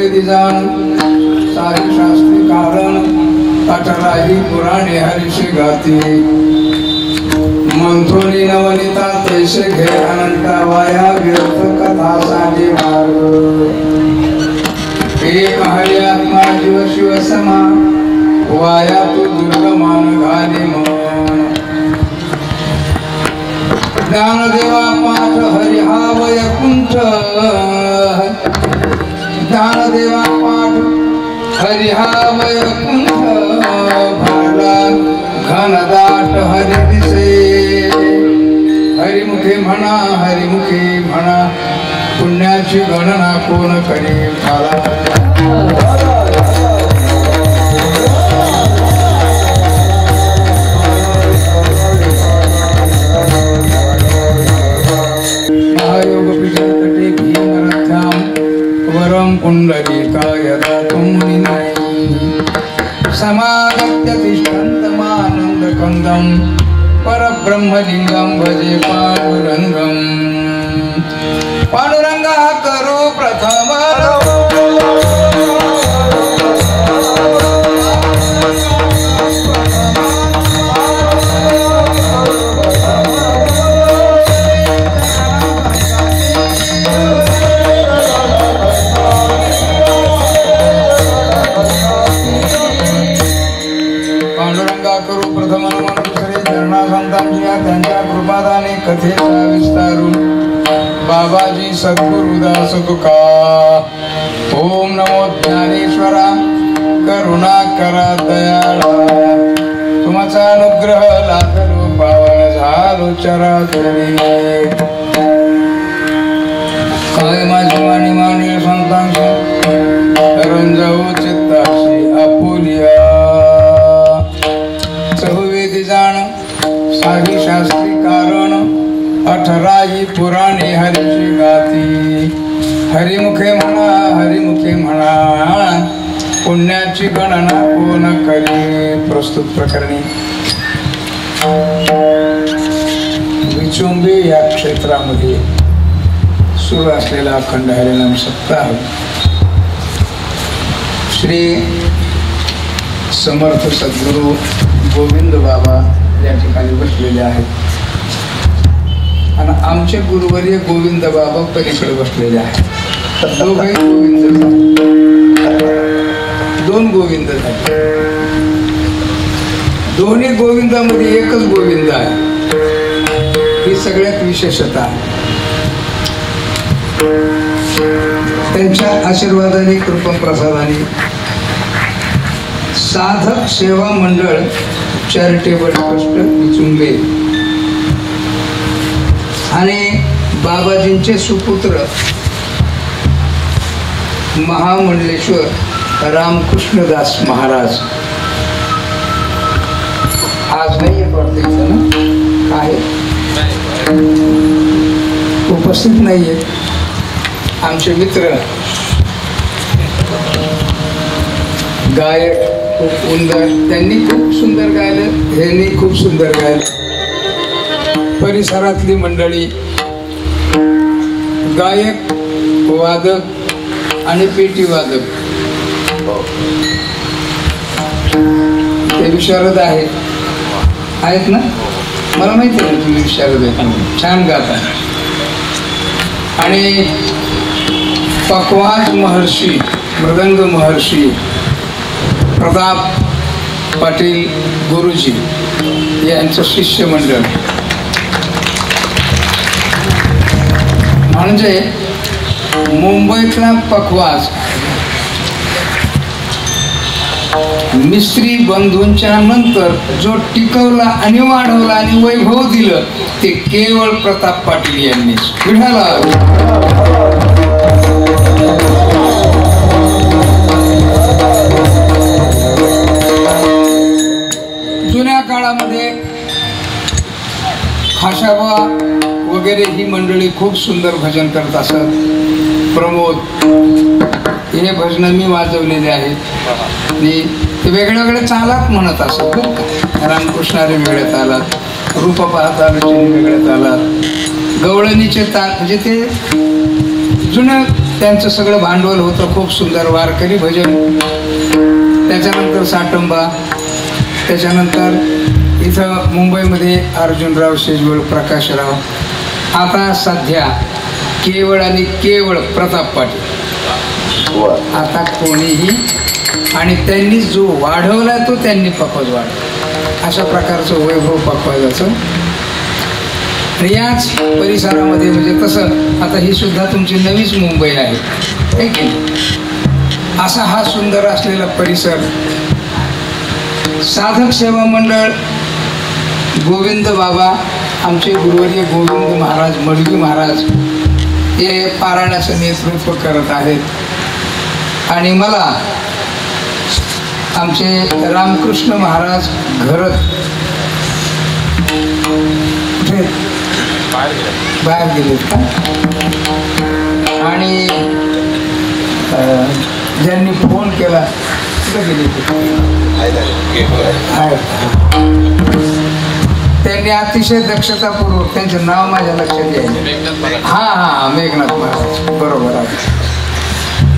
चहुवेदी जाण सारी शास्त्री कारण अठराही पुराणे हरिषे गाती मंथोनी नवनिता तैसे घे अनंता वाया व्यर्थ कथा सांगे मार्ग एक हरि आत्मा जीव शिव समा वाया तू दुर्गमान घाले मन ज्ञानदेवा पाठ हरि हा वैकुंठ ज्ञानदेवा पाठ हरि हा वैकुंठ भरला घनदाट हरि दिसे हरिमुखे म्हणा पुण्याची गणना कोण करे महायोग पीठे भीमरथ्याम वरम पुंडरीकाय दातुं समागत्य तिष्ठन्तमानंद कंदम परब्रह्मलिंगम भजे पांडुरंगम पांडुरंगा करो प्रथम त्यांच्या कृपादाने कथेचा विस्तारू बाबाजी सद्गुरुदास तुका ओम नमो ज्ञानेश्वरा करुणा करा दयाळा तुमचा अनुग्रह लाभलो पावन झालो चराचरी काय माझी वाणी मानवी संतांची रंजवू चित्ताशी आपुलिया चहुवेदी जाण साही शास्त्री कारण अठराही पुराणे हरिची गाती हरिमुखे म्हणा पुण्याची गणना कोण करे प्रस्तुत प्रकरणी विचुंबी या क्षेत्रामध्ये सुरू असलेला अखंड हरिनाम सप्ताह श्री समर्थ सद्गुरू गोविंद बाबा या ठिकाणी बसलेले आहेत आणि आमचे गुरुवर्य गोविंद बाबा पलीकडे बसलेले आहेत दोघे गोविंद दोन गोविंद आहेत दोन्ही गोविंदामध्ये एकच गोविंद आहे ही सगळ्यात विशेषता आहे त्यांच्या आशीर्वादाने कृपा प्रसादाने साधक सेवा मंडळ चॅरिटेबल ट्रस्ट विचुंबे आणि बाबाजींचे सुपुत्र महामंडलेश्वर रामकृष्णदास महाराज आज नाही येत वाटतं इथं ना आहे उपस्थित नाहीये आमचे मित्र गायक खूप सुंदर त्यांनी खूप सुंदर गायलं ह्यांनी खूप सुंदर गायलं परिसरातली मंडळी गायक वादक आणि पेटी वादक ते विशारद आहेत ना मला माहिती आहे तुम्ही विशारद आहेत छान गाता आणि पकवाज महर्षी मृदंग महर्षी प्रताप पाटील गुरुजी यांचं शिष्यमंडळ म्हणजे मुंबईतला पकवाज मिस्त्री बंधूंच्या नंतर जो टिकवला आणि वाढवला आणि वैभव दिलं ते केवळ प्रताप पाटील यांनीच विठाला जुन्या काळामध्ये खाशाबा वगैरे ही मंडळी खूप सुंदर भजन करत असत प्रमोद हे भजन मी वाजवलेले आहेत आणि ते वेगळ्या वेगळ्या चालात म्हणत असत खूप रामकृष्णारे वेगळ्या तालात रूप पाहता वेगळ्या तालात गवळणीचे ताल म्हणजे ते जुन्या त्यांचं सगळं भांडवल होतं खूप सुंदर. वारकरी भजन, त्याच्यानंतर साटंबा, त्याच्यानंतर इथं मुंबईमध्ये अर्जुनराव शेजवळ, प्रकाशराव, आता सध्या केवळ आणि केवळ प्रताप पाटील. आता कोणीही, आणि त्यांनी जो वाढवला तो त्यांनी पकवाज वाढवला, अशा प्रकारचं वैभव पकवाजाचं. याच परिसरामध्ये म्हणजे तसं आता ही सुद्धा तुमची नवीच मुंबई आहे की असा हा सुंदर असलेला परिसर. साधक सेवा मंडळ गोविंद बाबा, आमचे गुरुवर्य गोविंद महाराज मडवी महाराज हे पारायणाचं नेतृत्व करत आहेत. आणि मला आमचे रामकृष्ण महाराज घरत बाहेर गेलेत का, आणि ज्यांनी फोन केला कुठं गेले त्यांनी अतिशय दक्षतापूर्वक, त्यांचं नाव माझ्या लक्षात यायचं. हां मेघनाथ महाराज, बरोबर आहे.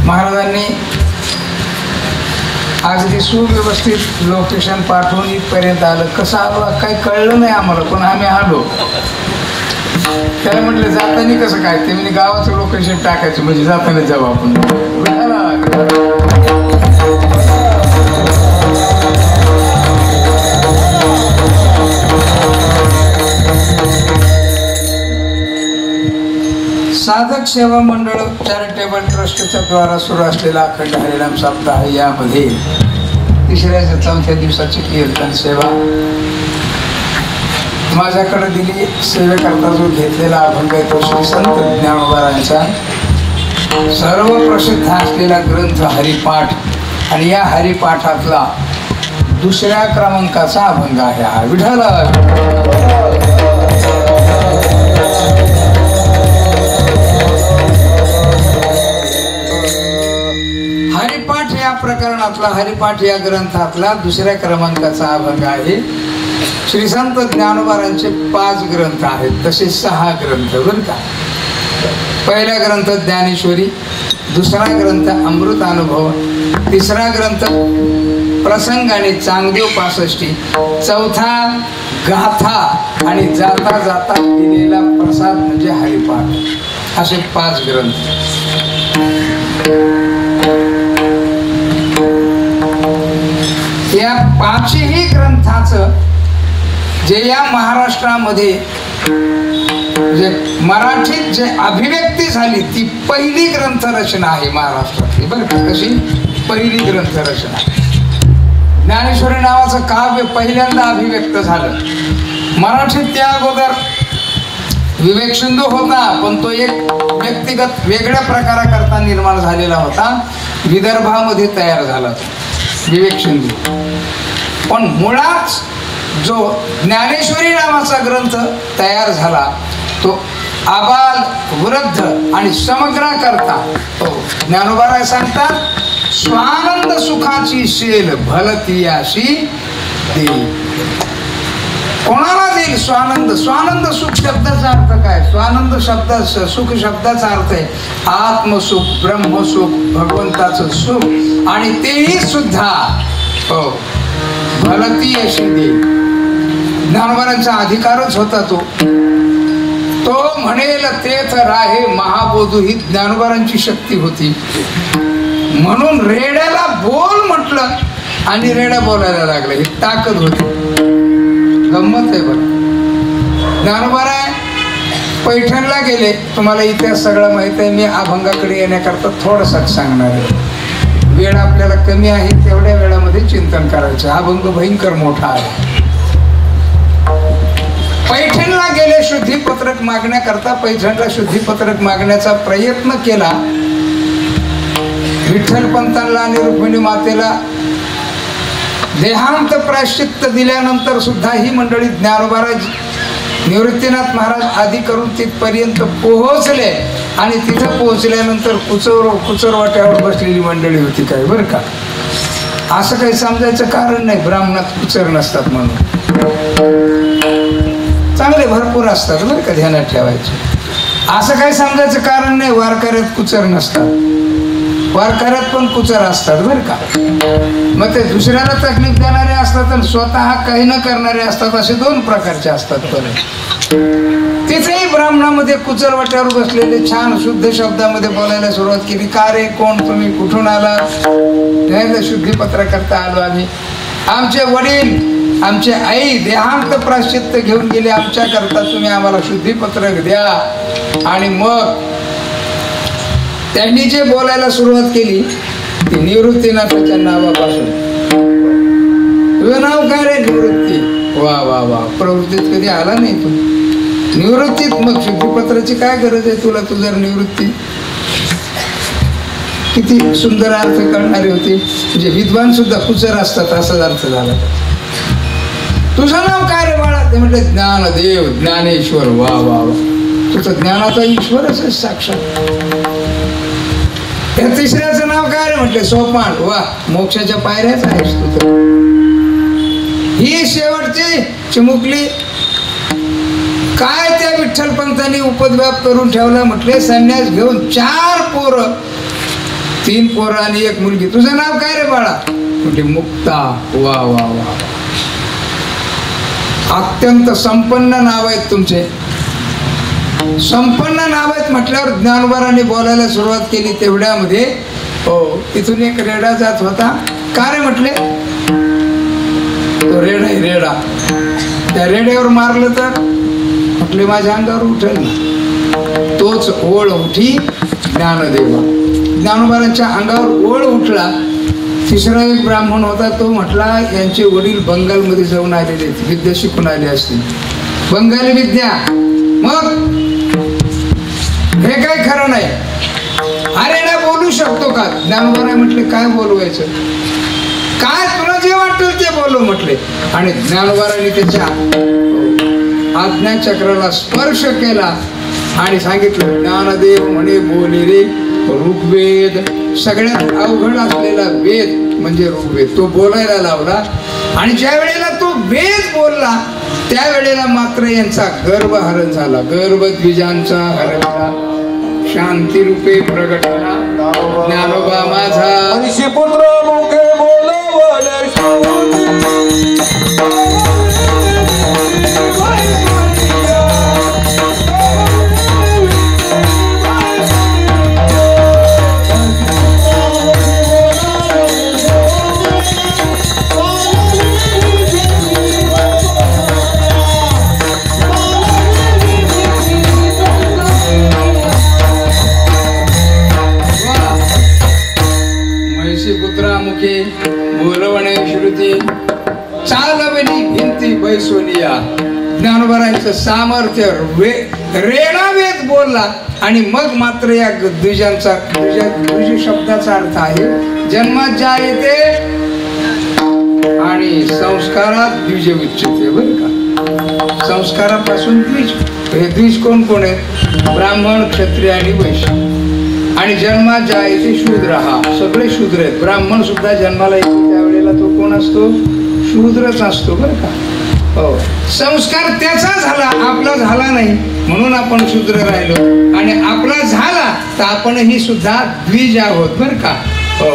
महाराजांनी अगदी सुव्यवस्थित लोकेशन पाठवून इथपर्यंत आलं. कसं आलो काही कळलं नाही आम्हाला, पण आम्ही आलो. त्याला म्हटलं जाताना कसं काय, ते म्हणजे गावाचं लोकेशन टाकायचं म्हणजे जाताना जाऊ आपण. साधक सेवा मंडळ चॅरिटेबल ट्रस्टच्या द्वारा सुरू असलेला अखंड हरिनाम सप्ताह यामध्ये तिसऱ्या 4थ्या दिवसाची कीर्तन सेवा माझ्याकडे दिली. सेवेकरता जो घेतलेला अभंग आहे तो श्री संत ज्ञानोबारांचा सर्व प्रसिद्ध असलेला ग्रंथ हरिपाठ, आणि या हरिपाठातला 2ऱ्या क्रमांकाचा अभंग आहे हा. विठ्ठल हरिपाठ या प्रकरणातला, हरिपाठ या ग्रंथातला 2ऱ्या क्रमांकाचा अभंग आहे. श्री संत ज्ञानोबारांचे 5 ग्रंथ आहेत, तसे 6 ग्रंथ बरं का. पहिला ग्रंथ ज्ञानेश्वरी, 2रा ग्रंथ अमृतानुभव, 3रा ग्रंथ प्रसंग आणि चांगदेव 65, 4था गाथा, आणि जाता जाता दिलेला प्रसाद म्हणजे हरिपाठ. असे 5 ग्रंथ. या 5ही ग्रंथाचं जे या महाराष्ट्रामध्ये जे मराठीत जे अभिव्यक्ती झाली ती पहिली ग्रंथरचना आहे महाराष्ट्रातली बरं का. कशी पहिली ग्रंथरचना. ज्ञानेश्वरी नावाचं काव्य पहिल्यांदा अभिव्यक्त झालं मराठीत. त्या अगोदर विवेक सिंधू होता, पण तो एक व्यक्तिगत वेगळ्या प्रकाराकरता निर्माण झालेला होता. विदर्भामध्ये तयार झाला विवेक सिंधू. पण मुळात जो ज्ञानेश्वरी नावाचा ग्रंथ तयार झाला तो आबाल वृद्ध आणि समग्राकरता ज्ञानोबा सांगतात, स्वानंद सुखाची शेल भलती अशी देईल. कोणाला देईल स्वानंद? स्वानंद सुख शब्दाचा अर्थ काय? स्वानंद शब्द सुख शब्दाचा अर्थ आहे आत्मसुख, ब्रह्मसुख, भगवंताचं सुख, आणि तेही सुद्धा भलती अशी देईल. ज्ञानोबांचा अधिकारच होता तो म्हणेल तेथ राहे महाबोधू, ही ज्ञानोबांची शक्ती होती. म्हणून रेड्याला बोल म्हटलं आणि रेड्या बोलायला लागला, ही ताकद होती. गंमत आहे बरं. ज्ञानोबाराय पैठणला गेले. तुम्हाला इतिहास सगळं माहित आहे. मी अभंगाकडे येण्याकरता थोडंसं सांगणार आहे. वेळ आपल्याला कमी आहे, तेवढ्या वेळामध्ये चिंतन करायचं. हा अभंग भयंकर मोठा आहे. पैठणला गेले शुद्धीपत्रक मागण्याकरता. पैठणला शुद्धीपत्रक मागण्याचा प्रयत्न केला. विठ्ठलपंतांना आणि रुक्मिणी मातेला देहांत प्रायश्चित्त दिल्यानंतर सुद्धा ही मंडळी ज्ञानोबाराज निवृत्तीनाथ महाराज आदी करून तिथपर्यंत पोहोचले. आणि तिथं पोहोचल्यानंतर कुचरवाट्यावर बसलेली मंडळी होती काय बरं का. असं काही समजायचं कारण नाही ब्राह्मणात कुचर नसतात म्हणून. चांगले भरपूर असतात बरं का, ध्यानात ठेवायचे. असं काही समजायचं कारण नाही. वारकऱ्यात कुचर नसतात, वारकऱ्यात पण कुचर असतात बरं का. मग ते दुसऱ्याला तकलीफ देणारे असतात आणि स्वतः काही न करणारे असतात, असे दोन प्रकारचे असतात. परत तिथेही ब्राह्मणामध्ये कुचर वाट्यावर बसलेले छान शुद्ध शब्दामध्ये बोलायला सुरुवात केली. का रे, कोण तुम्ही, कुठून आला? शुद्धीपत्र करता आलो आम्ही. आमचे वडील, आमचे आई देहांत प्राश्चित्य घेऊन गेले, आमच्या करता तुम्ही आम्हाला शुद्धीपत्रक द्या. आणि मग त्यांनी जे बोलायला सुरुवात केली ती निवृत्तीनाथाच्या नावापासून. तुझं नाव काय रे? निवृत्ती. वा वा वा, प्रवृत्तीत कधी आला नाही तू. निवृत्तीत मग शुद्धीपत्राची काय गरज आहे तुला? तू जर निवृत्ती, किती सुंदर अर्थ करणारी होती. म्हणजे विद्वान सुद्धा कुचर असतात असाच अर्थ झाला. तुझं नाव काय रे बाळा? ते म्हटले ज्ञानदेव, ज्ञानेश्वर. वा वा वा, तुझं ज्ञानाचा ईश्वरच आहे साक्षात. त्या तिसऱ्याचं नाव काय रे? म्हटले सोपान. वा, मोक्षाच्या पायऱ्याच आहेस तू तर. ही शेवटची चिमुकली. काय त्या विठ्ठलपंतांनी उपद्व्याप करून ठेवला? म्हटले संन्यास घेऊन 4 पोरं, 3 पोरं आणि 1 मुलगी. तुझं नाव काय रे बाळा? म्हणजे मुक्ता. वा वा वा, अत्यंत संपन्न नाव आहेत तुमचे, संपन्न नाव आहेत. म्हटल्यावर ज्ञानोबारांनी बोलायला सुरुवात केली. तेवढ्यामध्ये हो, तिथून एक रेडा जात होता. का रे? म्हटले तो रेडा आहे, रेडा. त्या रेड्यावर मारलं तर म्हटले माझ्या अंगावर उठेल ना. तोच ओळ उठी ज्ञानदेवा. ज्ञानोबारांच्या अंगावर ओळ उठला. तिसरा एक ब्राह्मण होता, तो म्हटला यांचे वडील बंगालमध्ये जाऊन आलेले, विद्या शिकून आले असतील, बंगाली विद्या. मग हे काय खरं नाही. अरे ना, बोलू शकतो का? ज्ञानोबा म्हटले काय बोलवायचं? काय तुला जे वाटेल ते बोलू म्हटले. आणि ज्ञानोबारांनी त्याच्या आज्ञाचक्राला स्पर्श केला आणि सांगितलं, ज्ञानदेव म्हणे बोले रे ऋग्वेद. सगळ्यात अवघड असलेला वेद म्हणजे ऋग्वेद तो बोलायला लावला. आणि ज्या वेळेला तो वेद बोलला त्यावेळेला मात्र यांचा गर्भहरण झाला. गर्भद्विजांचा हरवला, शांती रूपे प्रगटला ज्ञानोबा माझा. पुत्र मुखे बोलवले पुत्रामुखे बोलवणे श्रुती चालवली भिंती बैसोनिया. ज्ञानोबारांचं सामर्थ्य रेणा वेद बोलला. आणि मग मात्र या द्विजांचा, द्विज शब्दाचा अर्थ आहे जन्मात ज्या येते आणि संस्कारात द्विज उच्चते. बरं का, संस्कारापासून द्विज. हे द्विज कोण कोण आहेत? ब्राह्मण, क्षत्रिय आणि वैश्य. आणि जन्मात ज्या येते शूद्र. हा सगळे शूद्र आहेत. ब्राह्मण सुद्धा जन्माला येतो त्यावेळेला तो कोण असतो? शूद्रच असतो. बरं का. हो, संस्कार त्याचा झाला, आपला झाला नाही म्हणून आपण शूद्र राहिलो. आणि आपला झाला तर आपणही सुद्धा द्विज आहोत. बरं का. हो,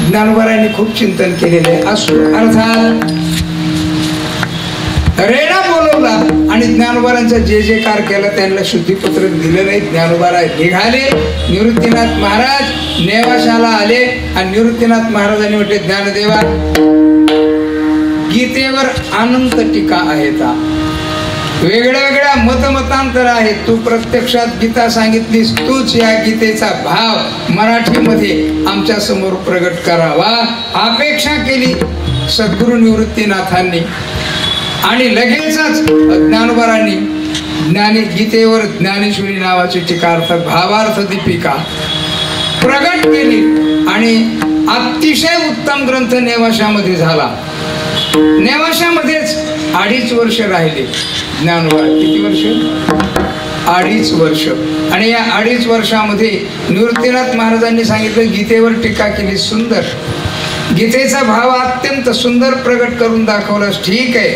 ज्ञानोबारांनी खूप चिंतन केलेले असो. अर्थात रेडा बोलवला आणि ज्ञानोबारांचा जे जे कार केला त्यांना शुद्धीपत्रक दिलं नाही. ज्ञानोबारा निघाले. निवृत्तीनाथ महाराज नेवाशाला आले आणि निवृत्तीनाथ महाराजांनी म्हटले, ज्ञानदेवा गीतेवर अनंत टीका आहेत, वेगळ्या वेगळ्या मतमतांतर आहेत. तू प्रत्यक्षात गीता सांगितलीस, तूच या गीतेचा भाव मराठीमध्ये आमच्या समोर प्रगट करावा अपेक्षा केली सद्गुरु निवृत्तीनाथांनी. आणि लगेचच ज्ञानोबारांनी गीतेवर ज्ञानेश्वरी नावाची टीका अर्थात भावार्थ दीपिका प्रगट केली. आणि अतिशय उत्तम ग्रंथ नेवाशामध्ये झाला. नेवाशामध्येच 2.5 वर्ष राहिले ज्ञानोबा. किती वर्ष? 2.5 वर्ष. आणि या 2.5 वर्षामध्ये निवृत्तीनाथ महाराजांनी सांगितलं, गीतेवर टीका केली सुंदर. गीतेचा भाव अत्यंत सुंदर प्रगट करून दाखवलास, ठीक आहे,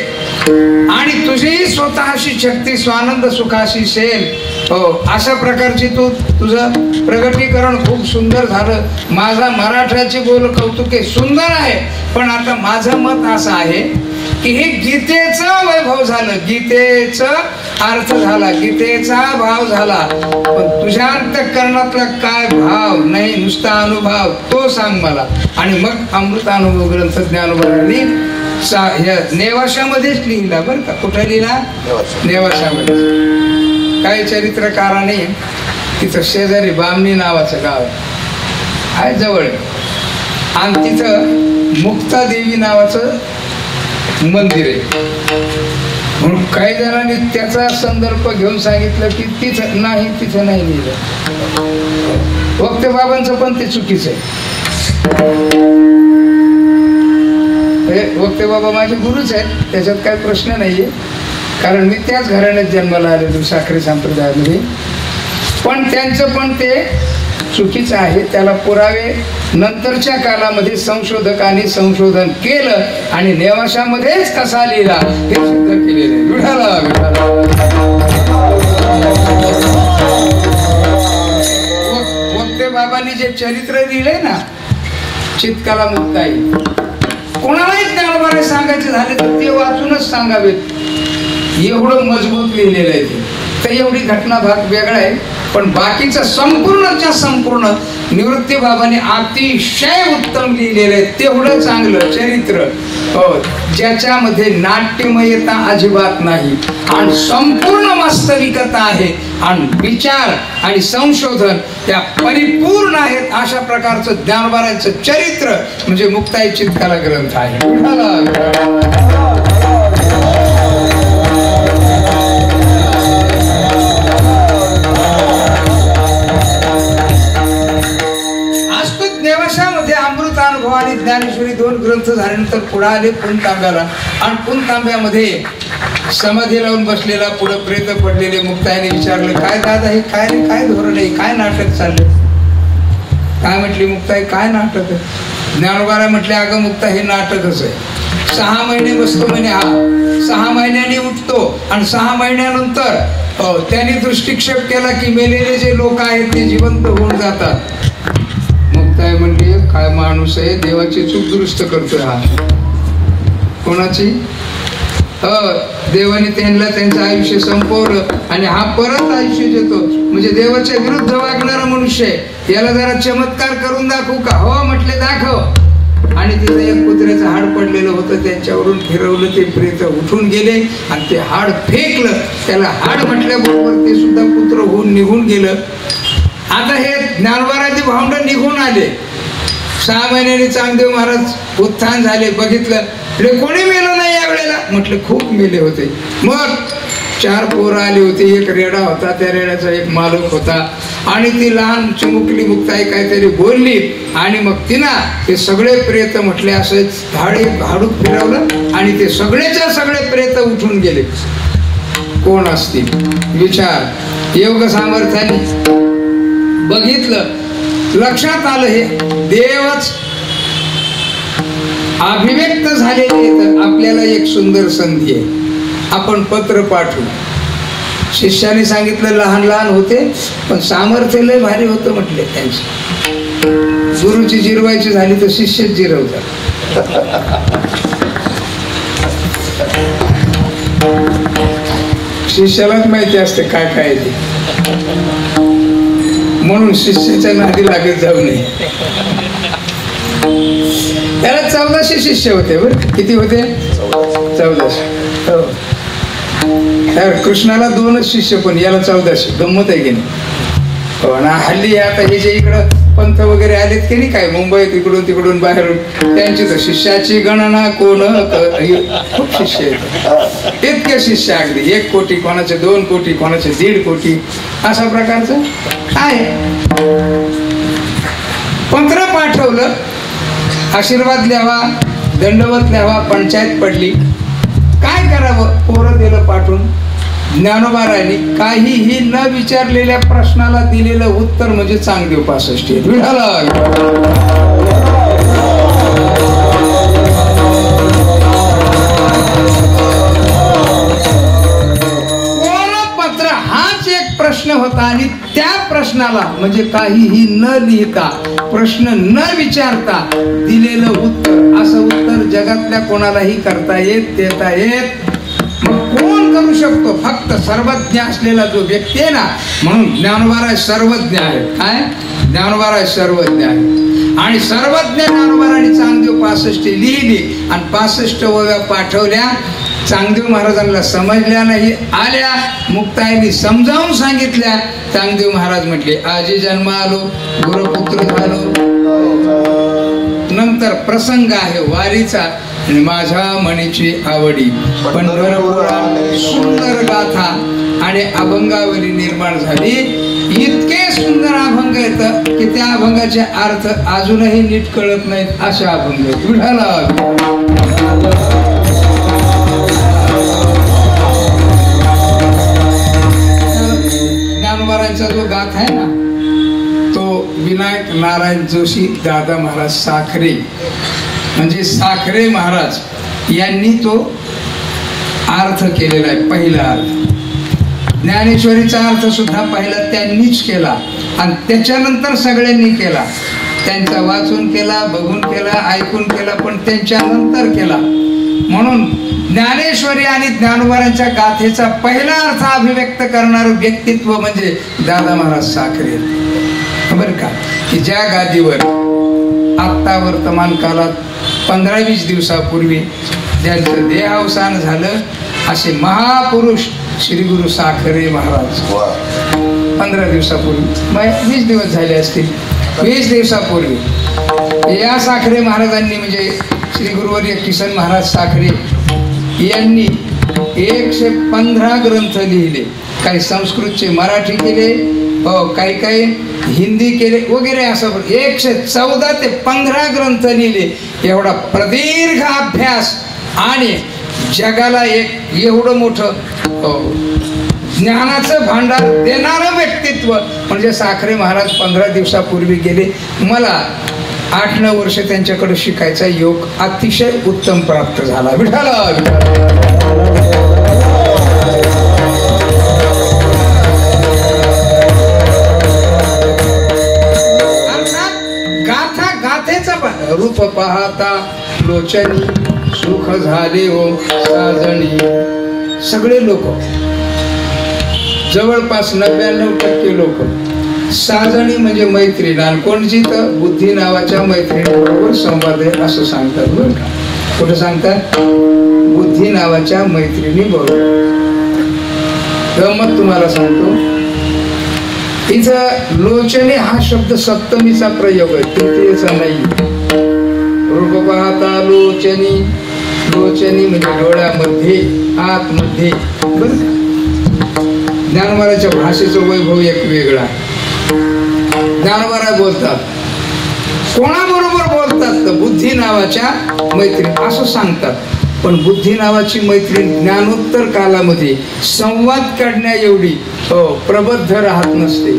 आणि तुझी स्वतःशी शक्ती स्वानंद सुखाशी सेल, हो, अशा प्रकारची तुझं प्रगटीकरण खूप सुंदर झालं. माझा मराठाची बोल कौतुके सुंदर आहे, पण आता माझं मत असं आहे की हे गीतेचं वैभव झालं, गीतेचा अर्थ झाला, गीतेचा भाव झाला, पण तुझ्या अंतःकरणातला काय भाव नाही, नुसता अनुभव तो सांग मला. आणि मग अमृतानुभव ग्रंथ ज्ञानोबांनी नेवाशामध्येच लिहिला बरं का. कुठे लिहिला? नेवाशामध्ये. काही चरित्रकाराने तिथं शेजारी बामणी नावाचं गाव आहे जवळ, आणि तिथं मुक्तादेवी नावाचं मंदिर आहे. म्हणून काही जणांनी त्याचा संदर्भ घेऊन सांगितलं की तिथं नाही लिहिलं. वक्ते बाबांचं पण ते चुकीचं आहे. वक्ते बाबा माझे गुरुच आहेत, त्याच्यात काही प्रश्न नाहीये, कारण मी त्याच घराण्यात जन्माला आलेलो साखरी संप्रदायामध्ये. पण त्यांचं पण ते चुकीचं आहे. त्याला पुरावे नंतरच्या कालामध्ये संशोधकांनी संशोधन केलं आणि नेवाशामध्येच कसा लिहिला हे सिद्ध केलेलं आहे. वक्ते बाबांनी जे चरित्र लिहिले ना, चित्काला मुक्ताई, कोणालाही ज्ञानोबाने सांगायचे झाले तर ते वाचूनच सांगावेत, एवढं मजबूत लिहिलेलं आहे ते. तर एवढी घटना भाग वेगळा आहे, पण बाकीचं संपूर्णच्या संपूर्ण निवृत्ती बाबांनी अतिशय उत्तम लिहिलेलं आहे. तेवढं चांगलं चरित्र, ज्याच्यामध्ये नाट्यमयता अजिबात नाही आणि संपूर्ण वास्तविकता आहे आणि विचार आणि संशोधन त्या परिपूर्ण आहेत. अशा प्रकारचं ज्ञानोबांचं चरित्र म्हणजे मुक्ताई चित्काला ग्रंथ आहे. अमृतानुभव आणि ज्ञानेश्वरी दोन ग्रंथ झाल्यानंतर पुढे आले पुणतांब्याला, आणि पुणतांब्यामध्ये समाधी लावून बसलेला पुढे प्रेत पडलेले मुक्ताईने विचारलं, काय दादा हे काय रे, काय धोरण आहे, काय नाटक चाललंय? काय म्हटली मुक्ताई, काय नाटक आहे? ज्ञानोबाला म्हटले, अगं मुक्ता हे नाटकच आहे. 6 महिने बसतो म्हणे हा, 6 महिन्यांनी उठतो आणि 6 महिन्यानंतर त्यांनी दृष्टिक्षेप केला की मेलेले जे लोक आहेत ते जिवंत होऊन जातात. मुक्ताई म्हणली, काय माणूस आहे, देवाची चूक दुरुस्त करतोय हा. कोणाची? देवाने त्यांना त्यांचं आयुष्य संपवलं आणि हा परत आयुष्य देतो, म्हणजे देवाच्या विरुद्ध वागणारा मनुष्य आहे. याला जरा चमत्कार करून दाखवू का? हो म्हटले, दाखव. आणि तिथं एक कुत्र्याचं हाड पडलेलं होतं, त्यांच्यावरून फिरवलं, ते प्रेत उठून गेले आणि ते हाड फेकलं. त्याला हाड म्हटल्याबरोबर ते सुद्धा कुत्र होऊन निघून गेलं. आता हे ज्ञानोबाराचे भावंड निघून आले. 6 महिन्यांनी चांगदेव महाराज उत्थान झाले. बघितलं, कोणी मेलं नाही यावेळेला. म्हटलं खूप मेले होते. मग 4 पोरं आली होती, एक रेडा होता, त्या रेड्याचा एक मालक होता, आणि ती लहान चिमुकली मुक्ताई काहीतरी बोलली आणि मग तिना ते सगळे प्रेत म्हटले असंच हाडूक फिरवलं आणि ते सगळेच्या सगळे प्रेत उठून गेले. कोण असतील विचार. योग सामर्थ्याने बघितलं, लक्षात आलं हे देवच अभिव्यक्त झालेले. तर आपल्याला एक सुंदर संधी आहे, आपण पत्र पाठवू. शिष्याने सांगितलं लहान लहान होते पण सामर्थ्य लय भारी होतं म्हटले त्यांचं. गुरुची जिरवायची झाली तर शिष्यच जिरवतात. शिष्यालाच माहिती असते काय काय ते, म्हणून शिष्याच्या नादी लागत जाऊ नये. त्याला 1400 शिष्य होते बरं. किती होते? 1400. कृष्णाला 2च शिष्य, पण याला 1400. गंमत आहे की नाही? हल्ली आता हे जे इकडं पंथ वगैरे आलेत की नाही, काय मुंबईत इकडून तिकडून बाहेरून, त्यांची तर शिष्याची गणना कोण, खूप शिष्य आहेत. इतके शिष्य अगदी 1 कोटी, कोणाचे 2 कोटी, कोणाचे 1.5 कोटी, अशा प्रकारचं आहे. पत्र पाठवलं, आशीर्वाद लिहावा, दंडवत लिहावा, पंचायत पडली. काय करावं? पोरं दिलं पाठवून. ज्ञानोबारांनी काहीही न विचारलेल्या प्रश्नाला दिलेलं उत्तर म्हणजे चांगदेव 65. प्रश्नाला म्हणजे काहीही न लिहिता, प्रश्न न विचारता दिलेलं उत्तर, असं उत्तर जगातल्या कोणालाही करता येत, देता येत. मग कोण करू शकतो? फक्त सर्वज्ञ असलेला जो व्यक्ती आहे ना. म्हणून ज्ञानोबा सर्वज्ञ आहे. काय? ज्ञानोबा सर्वज्ञ आहे. आणि सर्वज्ञ ज्ञानोबारांनी चांगदेव 65 लिहिली आणि 65 ओव्या पाठवल्या. चांगदेव महाराजांना समजल्या नाही, आल्या. मुक्ताईंनी समजावून सांगितल्या. चांगदेव महाराज म्हटले, आजी जन्म आलो, गुरुपुत्र झालो. नंतर प्रसंग आहे वारीचा आणि माझ्या मनीची आवडी. पंढरपुरात सुंदर गाथा आणि अभंगावली निर्माण झाली. इतके सुंदर अभंग येतं की त्या अभंगाचे अर्थ अजूनही नीट कळत नाहीत, अशा अभंग. ज्ञानोबारांचा जो गाथा आहे ना, तो विनायक नारायण जोशी दादा महाराज साखरे, म्हणजे साखरे महाराज यांनी तो अर्थ केलेला आहे. पहिला अर्थ, ज्ञानेश्वरीचा अर्थ सुद्धा पहिला त्यांनीच केला आणि त्याच्यानंतर सगळ्यांनी केला. त्यांचा वाचून केला, बघून केला, ऐकून केला, पण त्यांच्यानंतर केला. म्हणून ज्ञानेश्वरी आणि ज्ञानोबारांच्या गाथेचा पहिला अर्थ अभिव्यक्त करणारं व्यक्तित्व म्हणजे दादा महाराज साखरे. बरं का, की ज्या गादीवर आत्ता वर्तमान काळात 15-20 दिवसापूर्वी ज्यांचं देहावसान झालं, असे महापुरुष श्री गुरु साखरे महाराज 15 दिवसापूर्वी, 20 दिवस झाले असतील, 20 दिवसापूर्वी या साखरे महाराजांनी, म्हणजे श्री गुरुवर्य किसन महाराज साखरे यांनी 115 ग्रंथ लिहिले. काही संस्कृतचे मराठी केले, काही हिंदी केले वगैरे. असं 114 ते 15 ग्रंथ लिहिले. एवढा प्रदीर्घ अभ्यास आणि जगाला एक एवढं मोठं ज्ञानाचं भांडार देणारं व्यक्तित्व म्हणजे साखरे महाराज 15 दिवसापूर्वी गेले. मला 8-9 वर्ष त्यांच्याकडे शिकायचा योग अतिशय उत्तम प्राप्त झाला. रूप पाहता लोचनी सुख झाले हो साजणी. सगळे लोक, जवळपास 99% लोक साजणी म्हणजे मैत्रीण. आणि कोणची? तर बुद्धी नावाच्या मैत्रिणीबरोबर संवाद आहे असं सांगतात. बरं का, कुठं सांगतात? बुद्धी नावाच्या मैत्रिणी बरोबर. गंमत तुम्हाला सांगतो, इथं लोचने हा शब्द सप्तमीचा प्रयोग आहे, तृतीयेचा नाही. रूप पाहता लोचनी, लोचनी म्हणजे डोळ्यामध्ये, आतमध्ये. बरं का, ज्ञानोबाराच्या भाषेचं वैभव एक वेगळा. ज्ञानोबा बोलतात, कोणाबरोबर बोलतात? तर बुद्धी नावाच्या मैत्रीण असं सांगतात. पण बुद्धी नावाची मैत्रीण ज्ञानोत्तर कालामध्ये संवाद काढण्या एवढी प्रबद्ध राहत नसते.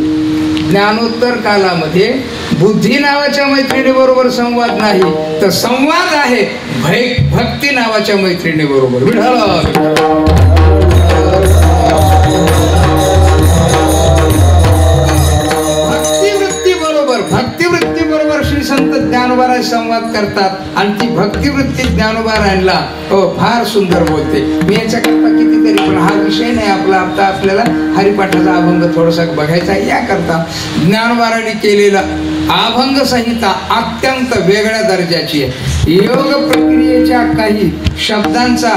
ज्ञानोत्तर कालामध्ये बुद्धी नावाच्या मैत्रिणी बरोबर संवाद नाही, तर संवाद आहे भक्ती नावाच्या मैत्रिणी बरोबर. भक्तिवृत्ती बरोबर श्री संत ज्ञानोबा संवाद करतात आणि ती भक्तिवृत्ती ज्ञानोबारांना फार सुंदर बोलते. मी याच्याकरता कितीतरी, पण हा विषय नाही आपला. आता आपल्याला हरिपाठाचा अभंग थोडासा बघायचा. याकरता ज्ञानोबारांनी केलेला अभंग संहिता अत्यंत वेगळ्या दर्जाची आहे. योग प्रक्रियेच्या काही शब्दांचा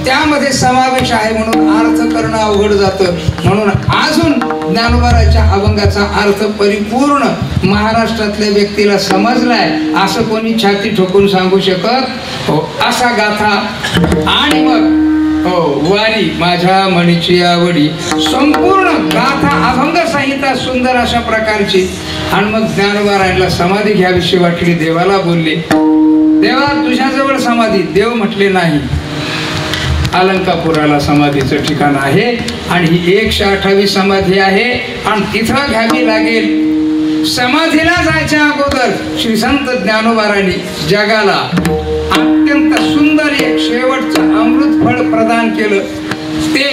त्यामध्ये समावेश आहे, म्हणून अर्थ करणं अवघड जातं. म्हणून अजून ज्ञानोबाराच्या अभंगाचा अर्थ परिपूर्ण महाराष्ट्रातल्या व्यक्तीला समजलाय असं कोणी छाती ठोकून सांगू शकत असा गाथा. आणि मग वारी माझ्या मनीची आवडी, संपूर्ण गाथा अभंग संहिता सुंदर अशा प्रकारची. आणि मग ज्ञानोबारांना समाधी घ्यावीशी वाटली. देवाला बोलले, देवा तुझ्याजवळ समाधी. देव म्हटले नाही, अलंकापुराला समाधीचं ठिकाण आहे आणि ही 128वी समाधी आहे आणि तिथं घ्यावी लागेल. समाधीला जायच्या अगोदर श्री संत ज्ञानोबारांनी जगाला अत्यंत सुंदर एक शेवटचं अमृत फळ प्रदान केलं. ते